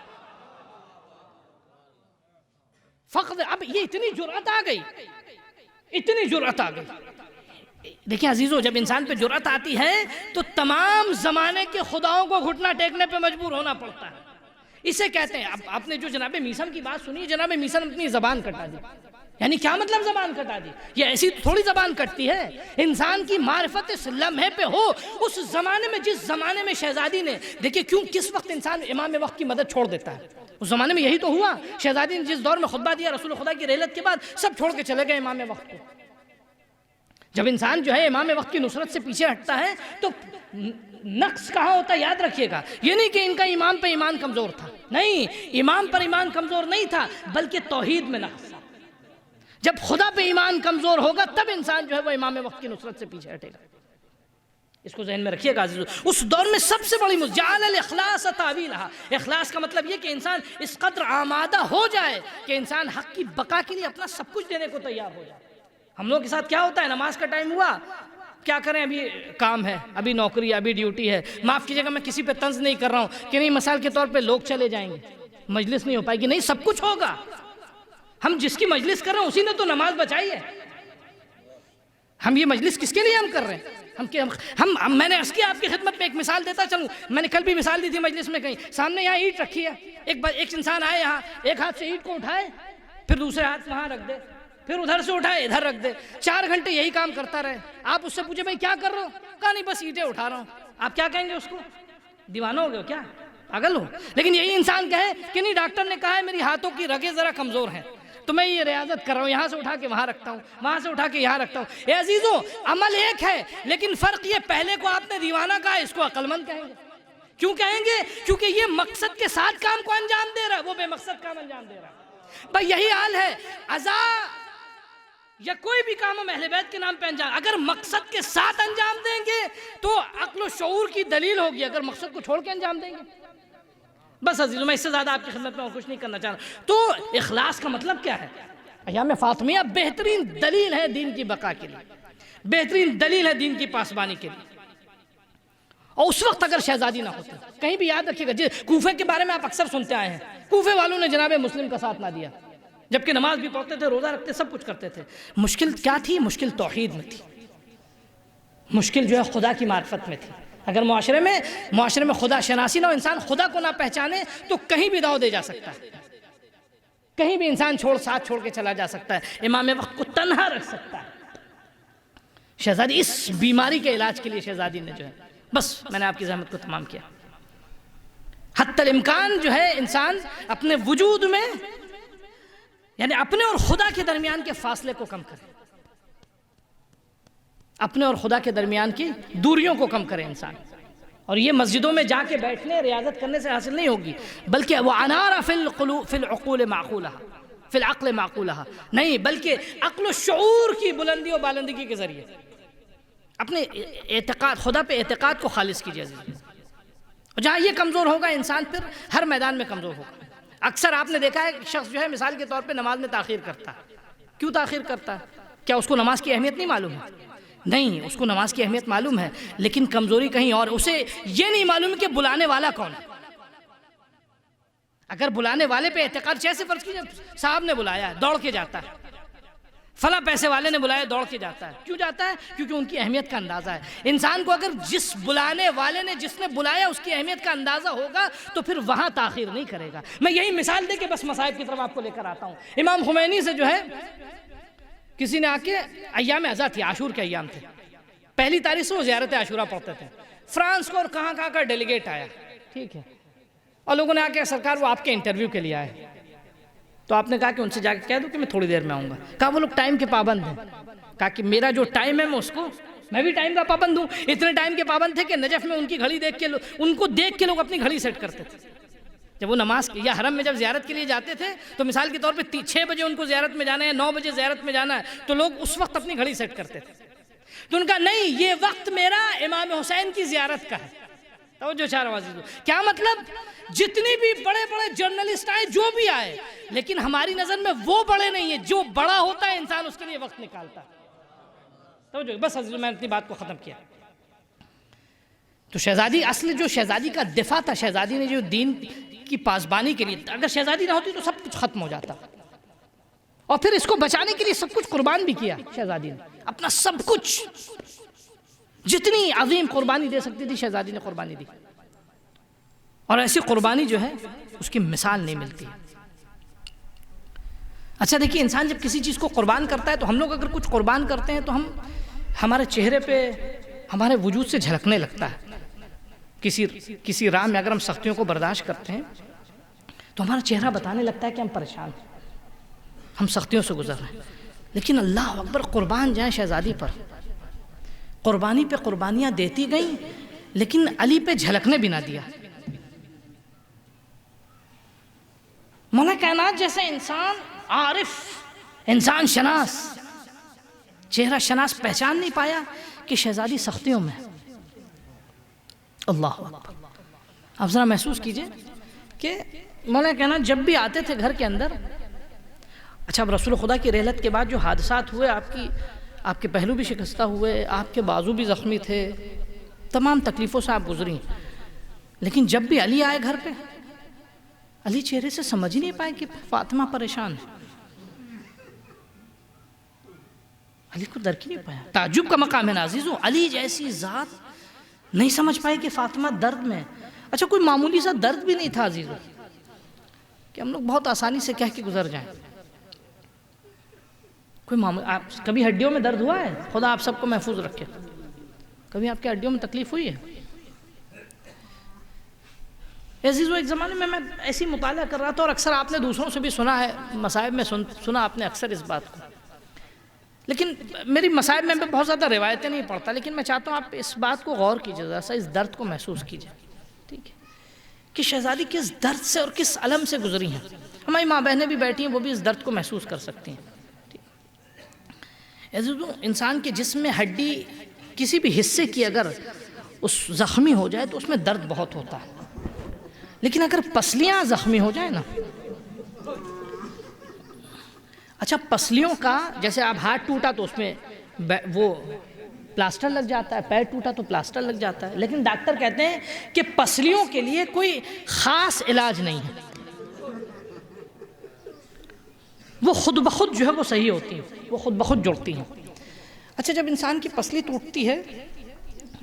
فقد. اب یہ اتنی جرأت آ گئی، اتنی جرأت آ گئی. دیکھیں عزیزو، جب انسان پہ جرأت آتی ہے تو تمام زمانے کے خداؤں کو گھٹنا ٹیکنے پہ مجبور ہونا پڑتا ہے. اسے کہتے ہیں، اب آپ نے جو جناب میثم کی بات سنی، جناب میثم نے اپنی زبان کٹا دی. یعنی کیا مطلب زبان کٹا دی؟ یہ ایسی تھوڑی زبان کٹتی ہے. انسان کی معرفت اس لمحے پہ ہو، اس زمانے میں جس زمانے میں شہزادی نے، دیکھیں کیوں کس وقت انسان امام وقت کی مدد چھوڑ دیتا ہے. اس زمانے میں یہی تو ہوا. شہزادی نے جس دور میں خطبہ دیا رسول خدا کی رحلت کے بعد، سب چھوڑ کے چلے گئے امام وقت کو. جب انسان جو ہے امام وقت کی نصرت سے پیچھے ہٹتا ہے تو نقص کہاں ہوتا ہے یاد رکھیے گا. یہ نہیں کہ ان کا امام پہ ایمان کمزور تھا، نہیں، امام پر ایمان کمزور نہیں تھا، بلکہ توحید میں نقص تھا. جب خدا پہ ایمان کمزور ہوگا تب انسان جو ہے وہ امام وقت کی نصرت سے پیچھے ہٹے گا. اس کو ذہن میں رکھیے گا عزیزو. اس دور میں سب سے بڑی جعل الاخلاص تعویلھا. اخلاص کا مطلب یہ کہ انسان اس قدر آمادہ ہو جائے کہ انسان حق کی بقا کے لیے اپنا سب کچھ دینے کو تیار ہو جائے. ہم لوگ کے ساتھ کیا ہوتا ہے؟ نماز کا ٹائم ہوا، کیا کریں، ابھی کام ہے، ابھی نوکری، ابھی ڈیوٹی ہے. معاف کیجیے گا، میں کسی پہ طنز نہیں کر رہا ہوں کہ نہیں، مثال کے طور پہ لوگ چلے جائیں گے، مجلس نہیں ہو پائے گی. نہیں، سب کچھ ہوگا. ہم جس کی مجلس کر رہے ہیں اسی نے تو نماز بچائی ہے. ہم یہ مجلس کس کے لیے ہم کر رہے ہیں؟ میں نے عرض کیا آپ کی خدمت میں ایک مثال دیتا چلوں. میں نے کل بھی مثال دی تھی مجلس میں. کہیں سامنے یہاں اینٹ رکھی ہے، ایک انسان آئے یہاں، ایک ہاتھ سے اینٹ کو اٹھائے، پھر دوسرے ہاتھ وہاں رکھ دے، پھر ادھر سے اٹھائے ادھر رکھ دے. 4 گھنٹے یہی کام کرتا رہے. آپ اس سے پوچھے بھائی کیا کر رہا ہو؟ کہا نہیں بس اینٹیں اٹھا رہا ہوں. آپ کیا کہیں گے اس کو؟ دیوانہ ہو گئے کیا؟ پاگل ہو؟ لیکن یہی انسان کہے کہ نہیں، ڈاکٹر نے کہا ہے میری ہاتھوں کی رگیں ذرا کمزور ہیں تو میں یہ ریاضت کر رہا ہوں، یہاں سے اٹھا کے وہاں رکھتا ہوں، وہاں سے اٹھا کے یہاں رکھتا ہوں. اے عزیزو، عمل ایک ہے لیکن فرق یہ، پہلے کو آپ نے دیوانہ کہا، اس کو عقل مند کہیں گے. کیوں کہیں گے؟ کیونکہ یہ مقصد کے ساتھ کام کو انجام دے رہا ہے، وہ بے مقصد کام انجام دے رہا ہے. بھائی یہی حال ہے عزا یا کوئی بھی کام ہم اہل بیت کے نام پہ انجام، اگر مقصد کے ساتھ انجام دیں گے تو عقل و شعور کی دلیل ہوگی. اگر مقصد کو چھوڑ کے انجام دیں گے، بس عزیزو، میں اس سے زیادہ آپ کی خدمت میں اور کچھ نہیں کرنا چاہ رہا. تو اخلاص کا مطلب کیا ہے؟ ایام فاطمیہ بہترین دلیل ہے دین کی بقا کے لیے، بہترین دلیل ہے دین کی پاسبانی کے لیے. اور اس وقت اگر شہزادی نہ ہوتی، کہیں بھی یاد رکھیے گا، کوفے کے بارے میں آپ اکثر سنتے آئے ہیں، کوفے والوں نے جناب مسلم کا ساتھ نہ دیا، جبکہ نماز بھی پڑھتے تھے، روزہ رکھتے، سب کچھ کرتے تھے۔ مشکل کیا تھی؟ مشکل توحید میں تھی، مشکل جو ہے خدا کی معرفت میں تھی۔ اگر معاشرے میں خدا شناسی نہ ہو، انسان خدا کو نہ پہچانے، تو کہیں بھی داؤ دے جا سکتا ہے، کہیں بھی انسان ساتھ چھوڑ کے چلا جا سکتا ہے، امام وقت کو تنہا رکھ سکتا ہے۔ شہزادی اس بیماری کے علاج کے لیے شہزادی نے جو ہے، بس میں نے آپ کی زحمت کو تمام کیا، حتی الامکان جو ہے انسان اپنے وجود میں، یعنی اپنے اور خدا کے درمیان کے فاصلے کو کم کرے، اپنے اور خدا کے درمیان کی دوریوں کو کم کرے انسان۔ اور یہ مسجدوں میں جا کے بیٹھنے ریاضت کرنے سے حاصل نہیں ہوگی، بلکہ وہ انارا فی العقول معقولها فی العقل معقولها، نہیں بلکہ عقل و شعور کی بلندی و بالندگی کے ذریعے اپنے اعتقاد، خدا پہ اعتقاد کو خالص کیجیے عزیز۔ اور جہاں یہ کمزور ہوگا انسان پھر ہر میدان میں کمزور ہوگا۔ اکثر آپ نے دیکھا ہے کہ شخص جو ہے مثال کے طور پہ نماز میں تاخیر کرتا ہے، کیوں تاخیر کرتا ہے؟ کیا اس کو نماز کی اہمیت نہیں معلوم ہے؟ نہیں، اس کو نماز کی اہمیت معلوم ہے، لیکن کمزوری کہیں اور، اسے یہ نہیں معلوم کہ بلانے والا کون ہے۔ اگر بلانے والے پہ اعتقاد، جیسے فرض کیجئے صاحب نے بلایا ہے، دوڑ کے جاتا ہے، فلاں پیسے والے نے بلایا، دوڑ کے جاتا ہے، کیوں جاتا ہے؟ کیونکہ ان کی اہمیت کا اندازہ ہے۔ انسان کو اگر جس بلانے والے نے، جس نے بلایا، اس کی اہمیت کا اندازہ ہوگا تو پھر وہاں تاخیر نہیں کرے گا۔ میں یہی مثال دے کے بس مصائب کی طرف آپ کو لے کر آتا ہوں۔ امام خمینی سے جو ہے کسی نے آ کے، ایام ازا تھی، عاشور کے ایام تھے، پہلی تاریخ سے وہ زیارت عاشورہ پڑھتے تھے، فرانس کو اور کہاں کا ڈیلیگیٹ آیا، ٹھیک ہے، اور لوگوں نے آ کے سرکار وہ آپ کے انٹرویو کے لیے آئے، تو آپ نے کہا کہ ان سے جا کے کہہ دو کہ میں تھوڑی دیر میں آؤں گا۔ کہا وہ لوگ ٹائم کے پابند ہیں، کہا کہ میرا جو ٹائم ہے میں بھی ٹائم کا پابند ہوں۔ اتنے ٹائم کے پابند تھے کہ نجف میں ان کی گھڑی دیکھ کے ان کو دیکھ کے لوگ اپنی گھڑی سیٹ کرتے تھے۔ جب وہ نماز یا حرم میں جب زیارت کے لیے جاتے تھے تو مثال کے طور پہ 6 بجے ان کو زیارت میں جانا ہے، 9 بجے زیارت میں جانا ہے، تو لوگ اس وقت اپنی گھڑی سیٹ کرتے تھے۔ تو ان کا نہیں، یہ وقت میرا امام حسین کی زیارت کا ہے۔ توجہ چار آوازی دو، کیا مطلب؟ جتنی بھی بڑے بڑے جرنلسٹ آئے، جو بھی آئے، لیکن ہماری نظر میں وہ بڑے نہیں ہیں، جو بڑا ہوتا ہے انسان اس کے لیے وقت نکالتا ہے۔ توجہ، بس عزیزو میں نے اپنی بات کو ختم کیا۔ تو شہزادی، اصل جو شہزادی کا دفاع تھا، شہزادی نے جو دین کی پاسبانی کے لیے، اگر شہزادی نہ ہوتی تو سب کچھ ختم ہو جاتا، اور پھر اس کو بچانے کے لیے سب کچھ قربان بھی کیا شہزادی نے، اپنا سب کچھ، جتنی عظیم قربانی دے سکتی تھی شہزادی نے قربانی دی، اور ایسی قربانی جو ہے اس کی مثال نہیں ملتی۔ اچھا دیکھیے، انسان جب کسی چیز کو قربان کرتا ہے تو ہم لوگ اگر کچھ قربان کرتے ہیں تو ہمارے چہرے پہ، ہمارے وجود سے جھلکنے لگتا ہے۔ کسی راہ میں اگر ہم سختیوں کو برداشت کرتے ہیں تو ہمارا چہرہ بتانے لگتا ہے کہ ہم پریشان ہیں، ہم سختیوں سے گزر رہے ہیں۔ لیکن اللہ اکبر، قربان جائیں شہزادی پر، قربانی پہ قربانیاں دیتی گئیں، لیکن علی پہ جھلکنے بھی نہ دیا۔ مولا کائنات جیسے انسان عارف، انسان شناس، چہرہ شناس پہچان نہیں پایا کہ شہزادی سختیوں میں۔ اللہ اکبر، آپ ذرا محسوس کیجئے کہ مولا کائنات جب بھی آتے تھے گھر کے اندر، اچھا اب رسول خدا کی رحلت کے بعد جو حادثات ہوئے، آپ کے پہلو بھی شکستہ ہوئے، آپ کے بازو بھی زخمی تھے، تمام تکلیفوں سے آپ گزری، لیکن جب بھی علی آئے گھر پہ، علی چہرے سے سمجھ ہی نہیں پائے کہ فاطمہ پریشان ہے، علی کو درک ہی نہیں پایا۔ تعجب کا مقام ہے عزیزو، علی جیسی ذات نہیں سمجھ پائے کہ فاطمہ درد میں۔ اچھا کوئی معمولی سا درد بھی نہیں تھا عزیزو کہ ہم لوگ بہت آسانی سے کہہ کے گزر جائیں۔ کبھی ہڈیوں میں درد ہوا ہے؟ خدا آپ سب کو محفوظ رکھے۔ کبھی آپ کے ہڈیوں میں تکلیف ہوئی ہے؟ عزیزو ایک زمانے میں ایسی مطالعہ کر رہا تھا، اور اکثر آپ نے دوسروں سے بھی سنا ہے، مصائب میں سنا آپ نے اکثر اس بات کو، لیکن میری مصائب میں بہت زیادہ روایتیں نہیں پڑھتا، لیکن میں چاہتا ہوں آپ اس بات کو غور کیجیے، ذرا سا اس درد کو محسوس کیجیے، ٹھیک ہے، کہ شہزادی کس درد سے اور کس علم سے گزری ہیں۔ ہماری ماں بہنیں بھی بیٹھی ہیں، وہ بھی اس درد کو محسوس کر سکتی ہیں۔ عزیزو، انسان کے جسم میں ہڈی کسی بھی حصے کی اگر اس زخمی ہو جائے تو اس میں درد بہت ہوتا ہے، لیکن اگر پسلیاں زخمی ہو جائیں نا، اچھا پسلیوں کا، جیسے آپ ہاتھ ٹوٹا تو اس میں وہ پلاسٹر لگ جاتا ہے، پیر ٹوٹا تو پلاسٹر لگ جاتا ہے، لیکن ڈاکٹر کہتے ہیں کہ پسلیوں کے لیے کوئی خاص علاج نہیں ہے، وہ خود بخود جو ہے وہ صحیح ہوتی ہیں، وہ خود بخود جڑتی ہیں۔ اچھا، جب انسان کی پسلی ٹوٹتی ہے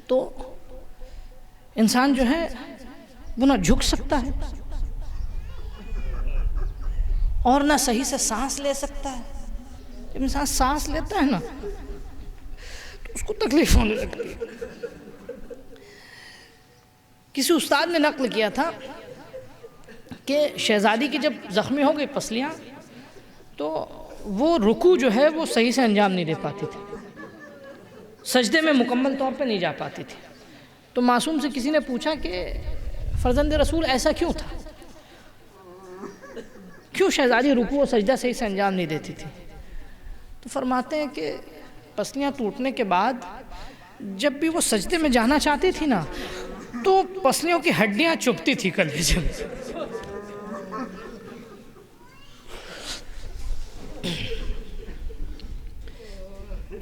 تو انسان جو ہے وہ نہ جھک سکتا ہے اور نہ صحیح سے سانس لے سکتا ہے۔ جب انسان سانس لیتا ہے نا تو اس کو تکلیف ہونے لگتی ہے۔ کسی استاد نے نقل کیا تھا کہ شہزادی کی جب زخمی ہو گئی پسلیاں تو وہ رکوع جو ہے وہ صحیح سے انجام نہیں دے پاتی تھی، سجدے میں مکمل طور پہ نہیں جا پاتی تھی۔ تو معصوم سے کسی نے پوچھا کہ فرزند رسول ایسا کیوں تھا، کیوں شہزادی رکوع و سجدہ صحیح سے انجام نہیں دیتی تھی؟ تو فرماتے ہیں کہ پسلیاں ٹوٹنے کے بعد جب بھی وہ سجدے میں جانا چاہتی تھی نا تو پسلیوں کی ہڈیاں چبھتی تھی کلیجے میں۔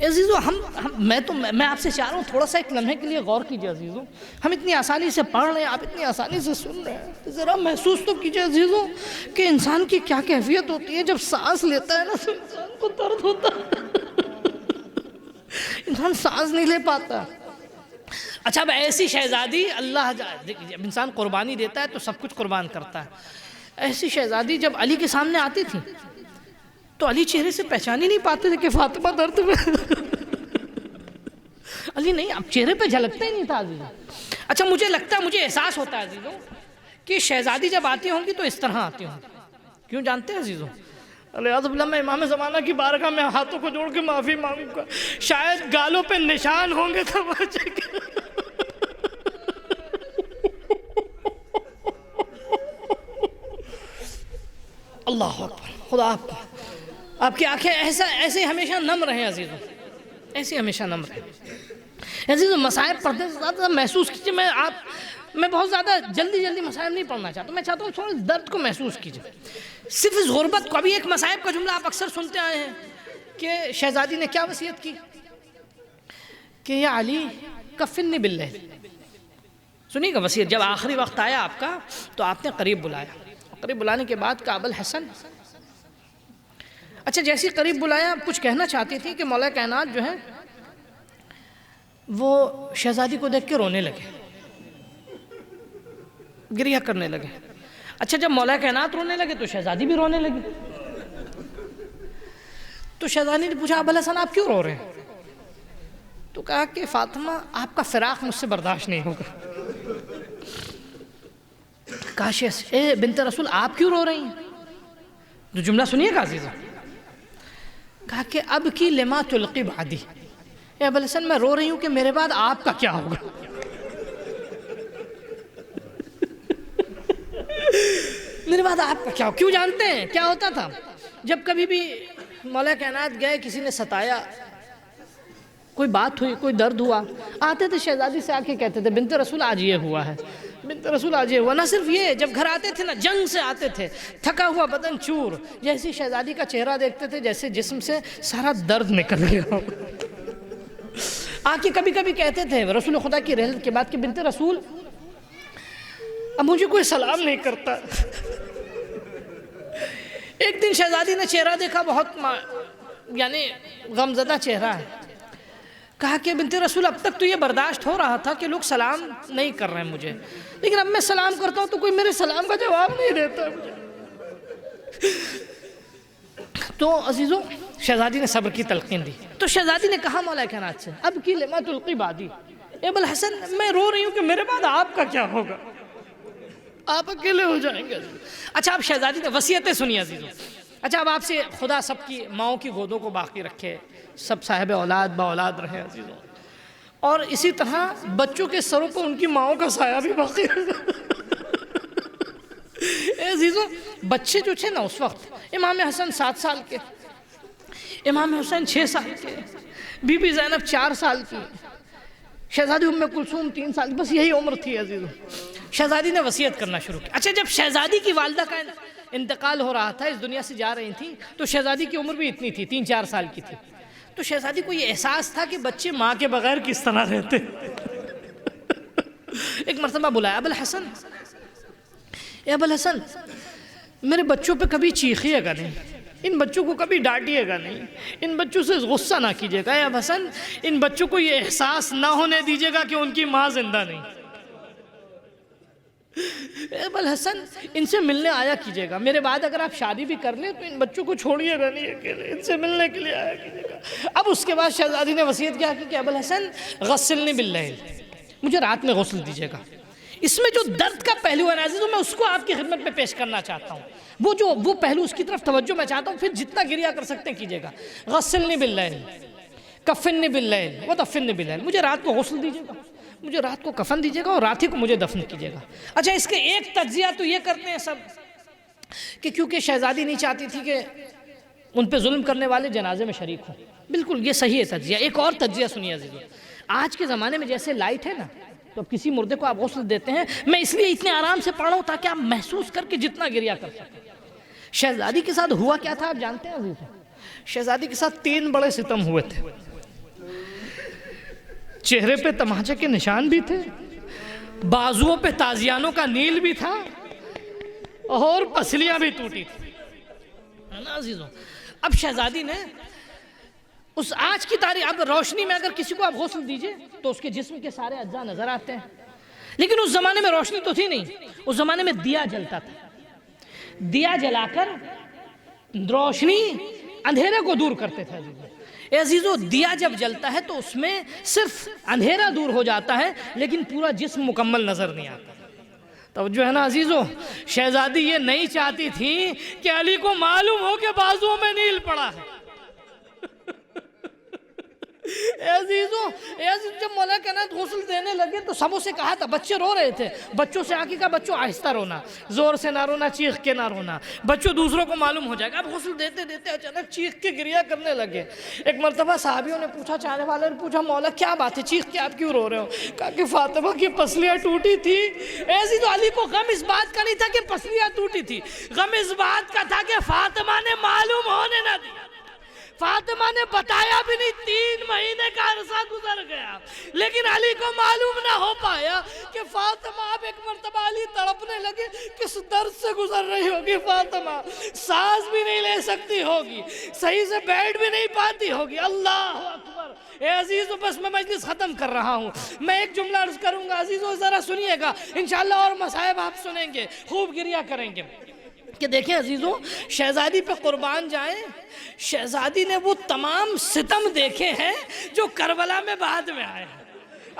عزیزو میں آپ سے چاہ رہا ہوں تھوڑا سا ایک لمحے کے لیے غور کیجئے عزیزو، ہم اتنی آسانی سے پڑھ رہے ہیں، آپ اتنی آسانی سے سن رہے ہیں، ذرا محسوس تو کیجئے عزیزو کہ انسان کی کیا کیفیت ہوتی ہے جب سانس لیتا ہے نا تو انسان کو درد ہوتا ہے، انسان سانس نہیں لے پاتا۔ اچھا، اب ایسی شہزادی اللہ جب انسان قربانی دیتا ہے تو سب کچھ قربان کرتا ہے، ایسی شہزادی جب علی کے سامنے آتی تھی تو علی چہرے سے پہچان ہی نہیں پاتے تھے کہ فاطمہ درد میں علی نہیں، اب چہرے پہ جھلکتا ہی نہیں تھا عزیزوں۔ اچھا، مجھے لگتا ہے، مجھے احساس ہوتا ہے عزیزوں کہ شہزادی جب آتی ہوں گی تو اس طرح آتی ہوں گی، کیوں جانتے ہیں عزیزوں؟ الیاذ باللہ، میں امام زمانہ کی بارگاہ میں ہاتھوں کو جوڑ کے معافی مانگوں گا، شاید گالوں پہ نشان ہوں گے تو اللہ اکبر، خدا آپ کی آنکھیں ایسے ہمیشہ نم رہیں عزیزوں، ایسے ہمیشہ نم رہیں عزیزوں۔ مصائب پڑھتے سے زیادہ محسوس کیجئے، میں بہت زیادہ جلدی مصائب نہیں پڑھنا چاہتا، میں چاہتا ہوں تھوڑا درد کو محسوس کیجئے، صرف اس غربت کو۔ ابھی ایک مصائب کا جملہ آپ اکثر سنتے آئے ہیں کہ شہزادی نے کیا وصیت کی کہ یا علی کفنی باللیل، سنیے گا وصیت، جب آخری وقت آیا آپ کا تو آپ نے قریب بلایا، قریب بلانے کے بعد کہا ابوالحسن، اچھا جیسی قریب بلایا کچھ کہنا چاہتی تھی کہ مولا کائنات جو ہے وہ شہزادی کو دیکھ کے رونے لگے، گریہ کرنے لگے۔ اچھا، جب مولا کائنات رونے لگے تو شہزادی بھی رونے لگی۔ تو شہزادی نے پوچھا ابوالحسن آپ کیوں رو رہے ہیں؟ تو کہا کہ فاطمہ آپ کا فراق مجھ سے برداشت نہیں ہوگا۔ کہا اے بنت رسول آپ کیوں رو رہی ہیں؟ جو جملہ سنیے گا عزیزہ، کہا کہ اب کی لما تلقی بعدی، اے ابوالحسن میں رو رہی ہوں کہ میرے بعد آپ کا کیا ہوگا۔ میرے بعد آپ کا کیا ہوگا؟ کیوں جانتے ہیں کیا ہوتا تھا؟ جب کبھی بھی مولا کائنات گئے، کسی نے ستایا، کوئی بات ہوئی، کوئی درد ہوا، آتے تھے شہزادی سے آ کے کہتے تھے بنت رسول آج یہ ہوا ہے، بنت رسول آج یہ ہوا۔ نہ صرف یہ، جب گھر آتے تھے نا جنگ سے آتے تھے، تھکا ہوا بدن چور، جیسی شہزادی کا چہرہ دیکھتے تھے جیسے جسم سے سارا درد نکل گیا ہو۔ آ کے کبھی کبھی کہتے تھے رسول خدا کی رحلت کے بعد کہ بنت رسول اب مجھے کوئی سلام نہیں کرتا۔ ایک دن شہزادی نے چہرہ دیکھا، بہت یعنی غمزدہ چہرہ ہے، کہا کہ بنت رسول اب تک تو یہ برداشت ہو رہا تھا کہ لوگ سلام نہیں کر رہے ہیں مجھے، لیکن اب میں سلام کرتا ہوں تو کوئی میرے سلام کا جواب نہیں دیتا مجھے۔ تو عزیزوں شہزادی نے صبر کی تلقین دی، تو شہزادی نے کہا مولا کائنات سے اب کی لما تلقی بعدی، اے ابوالحسن میں رو رہی ہوں کہ میرے بعد آپ کا کیا ہوگا، آپ اکیلے ہو جائیں گے۔ اچھا، اب شہزادی نے وصیتیں سنی عزیزوں۔ اچھا، اب آپ سے خدا سب کی ماؤں کی گودوں کو باقی رکھے، سب صاحب اولاد با اولاد رہے عزیزوں، اور اسی طرح بچوں کے سروں پر ان کی ماؤں کا سایہ بھی باقی رہے۔ اے عزیزوں، بچے جو تھے نا اس وقت، امام حسن 7 سال کے، امام حسین 6 سال کے، بی بی زینب 4 سال کی، شہزادی ام کلثوم 3 سال کی، بس یہی عمر تھی عزیزوں۔ شہزادی نے وصیت کرنا شروع کی۔ اچھا، جب شہزادی کی والدہ کا انتقال ہو رہا تھا، اس دنیا سے جا رہی تھیں، تو شہزادی کی عمر بھی اتنی تھی، 3-4 سال کی تھی۔ تو شہزادی کو یہ احساس تھا کہ بچے ماں کے بغیر کس طرح رہتے. ایک مرتبہ بلایا ابو الحسن، اے ابو الحسن میرے بچوں پہ کبھی چیخیے گا نہیں، ان بچوں کو کبھی ڈانٹیے گا نہیں، ان بچوں سے غصہ نہ کیجیے گا. اے ابو الحسن ان بچوں کو یہ احساس نہ ہونے دیجیے گا کہ ان کی ماں زندہ نہیں. اے ابو الحسن ان سے ملنے آیا کیجیے گا، میرے بعد اگر آپ شادی بھی کر لیں تو ان بچوں کو چھوڑیے گا نہیں اکیلے، ان سے ملنے کے لیے آیا کیجیے گا. اب اس کے بعد شہزادی نے وصیت کیا کہ ابو الحسن غسلنی باللیل، مجھے رات میں غسل دیجیے گا. اس میں جو درد کا پہلو ہے عزیزوں میں اس کو آپ کی خدمت میں پیش کرنا چاہتا ہوں. وہ پہلو اس کی طرف توجہ میں چاہتا ہوں، پھر جتنا گریہ کر سکتے ہیں کیجیے گا. غسلنی باللیل کفنی باللیل ودفنی باللیل، مجھے رات کو غسل دیجیے گا، مجھے رات کو کفن دیجیے گا اور رات ہی کو مجھے دفن کیجیے گا. اچھا اس کے ایک تجزیہ تو یہ کرتے ہیں سب کہ کیونکہ شہزادی نہیں چاہتی تھی کہ ان پہ ظلم کرنے والے جنازے میں شریک ہوں. بالکل یہ صحیح ہے تجزیہ. ایک اور تجزیہ سنیے عزیزوں، آج کے زمانے میں جیسے لائٹ ہے نا تو اب کسی مردے کو آپ غسل دیتے ہیں، میں اس لیے اتنے آرام سے پڑھ رہا ہوں تاکہ آپ محسوس کر کے جتنا گریہ کر سکیں. شہزادی کے ساتھ ہوا کیا تھا آپ جانتے ہیں عزیزوں؟ شہزادی کے ساتھ 3 بڑے ستم ہوئے تھے. چہرے پہ تماچے کے نشان بھی تھے، بازوؤں پہ تازیانوں کا نیل بھی تھا اور پسلیاں بھی ٹوٹی تھی، ہے نا عزیزوں. اب شہزادی نے اس آج کی تاریخ اب روشنی میں اگر کسی کو آپ غسل دیجئے تو اس کے جسم کے سارے اجزاء نظر آتے ہیں، لیکن اس زمانے میں روشنی تو تھی نہیں. اس زمانے میں دیا جلتا تھا، دیا جلا کر روشنی اندھیرے کو دور کرتے تھے. اے عزیزو دیا جب جلتا ہے تو اس میں صرف اندھیرا دور ہو جاتا ہے لیکن پورا جسم مکمل نظر نہیں آتا. توجہ ہے نا عزیزو، شہزادی یہ نہیں چاہتی تھی کہ علی کو معلوم ہو کہ بازوؤں میں نیل پڑا ہے. اے عزیزو جب مولا کائنات غسل دینے لگے تو سبوں سے کہا تھا، بچے رو رہے تھے، بچوں سے آگے کہا بچوں آہستہ رونا، زور سے نہ رونا، چیخ کے نہ رونا، بچوں دوسروں کو معلوم ہو جائے گا. اب غسل دیتے دیتے اچانک چیخ کے گریہ کرنے لگے. ایک مرتبہ صحابیوں نے پوچھا، چاہنے والے نے پوچھا مولا کیا بات ہے، چیخ کے آپ کیوں رو رہے ہو؟ کہا کہ فاطمہ کی پسلیاں ٹوٹی تھی. اے عزیزو علی کو غم اس بات کا نہیں تھا کہ پسلیاں ٹوٹی تھی، غم اس بات کا تھا کہ فاطمہ نے معلوم ہونے نہ دیا. فاطمہ نے بتایا بھی نہیں، 3 مہینے کا عرصہ گزر گیا لیکن علی کو معلوم نہ ہو پایا کہ فاطمہ. اب ایک مرتبہ علی تڑپنے لگے، کس درد سے گزر رہی ہوگی فاطمہ، سانس بھی نہیں لے سکتی ہوگی، صحیح سے بیٹھ بھی نہیں پاتی ہوگی. اللہ اکبر. اے عزیزو بس میں مجلس ختم کر رہا ہوں، میں ایک جملہ عرض کروں گا عزیزو ذرا سنیے گا، انشاءاللہ اور مصائب آپ سنیں گے، خوب گریہ کریں گے. کہ دیکھیں عزیزو شہزادی پہ قربان جائیں، شہزادی نے وہ تمام ستم دیکھے ہیں جو کربلا میں بعد میں آئے ہیں.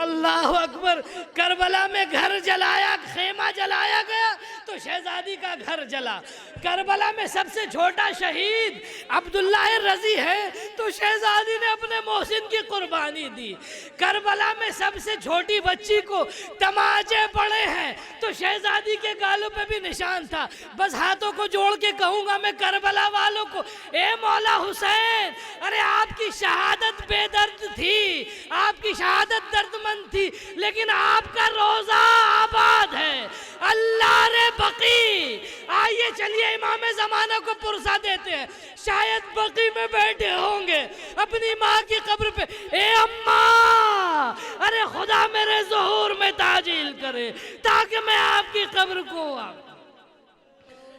اللہ اکبر. کربلا میں گھر جلایا، خیمہ جلایا گیا تو شہزادی کا گھر جلا. کربلا میں سب سے چھوٹا شہید عبداللہ رضی ہے تو شہزادی نے اپنے محسن کی قربانی دی. کربلا میں سب سے چھوٹی بچی کو تماچے پڑے ہیں تو شہزادی کے گالوں پہ بھی نشان تھا. بس ہاتھوں کو جوڑ کے کہوں گا میں کربلا والوں کو، اے مولا حسین، ارے آپ کی شہادت بے درد تھی، آپ کی شہادت درد مند تھی لیکن آپ کا روزہ آباد ہے. اللہ رے بقی. آئیے چلیے امام زمانہ کو پرسہ دیتے ہیں، شاید بقی میں بیٹھے ہوں گے اپنی ماں کی قبر پہ. اے اماں، ارے خدا میرے ظہور میں تعجیل کرے تاکہ میں آپ کی قبر کو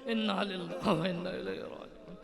انا للہ و انا الیہ راجعون.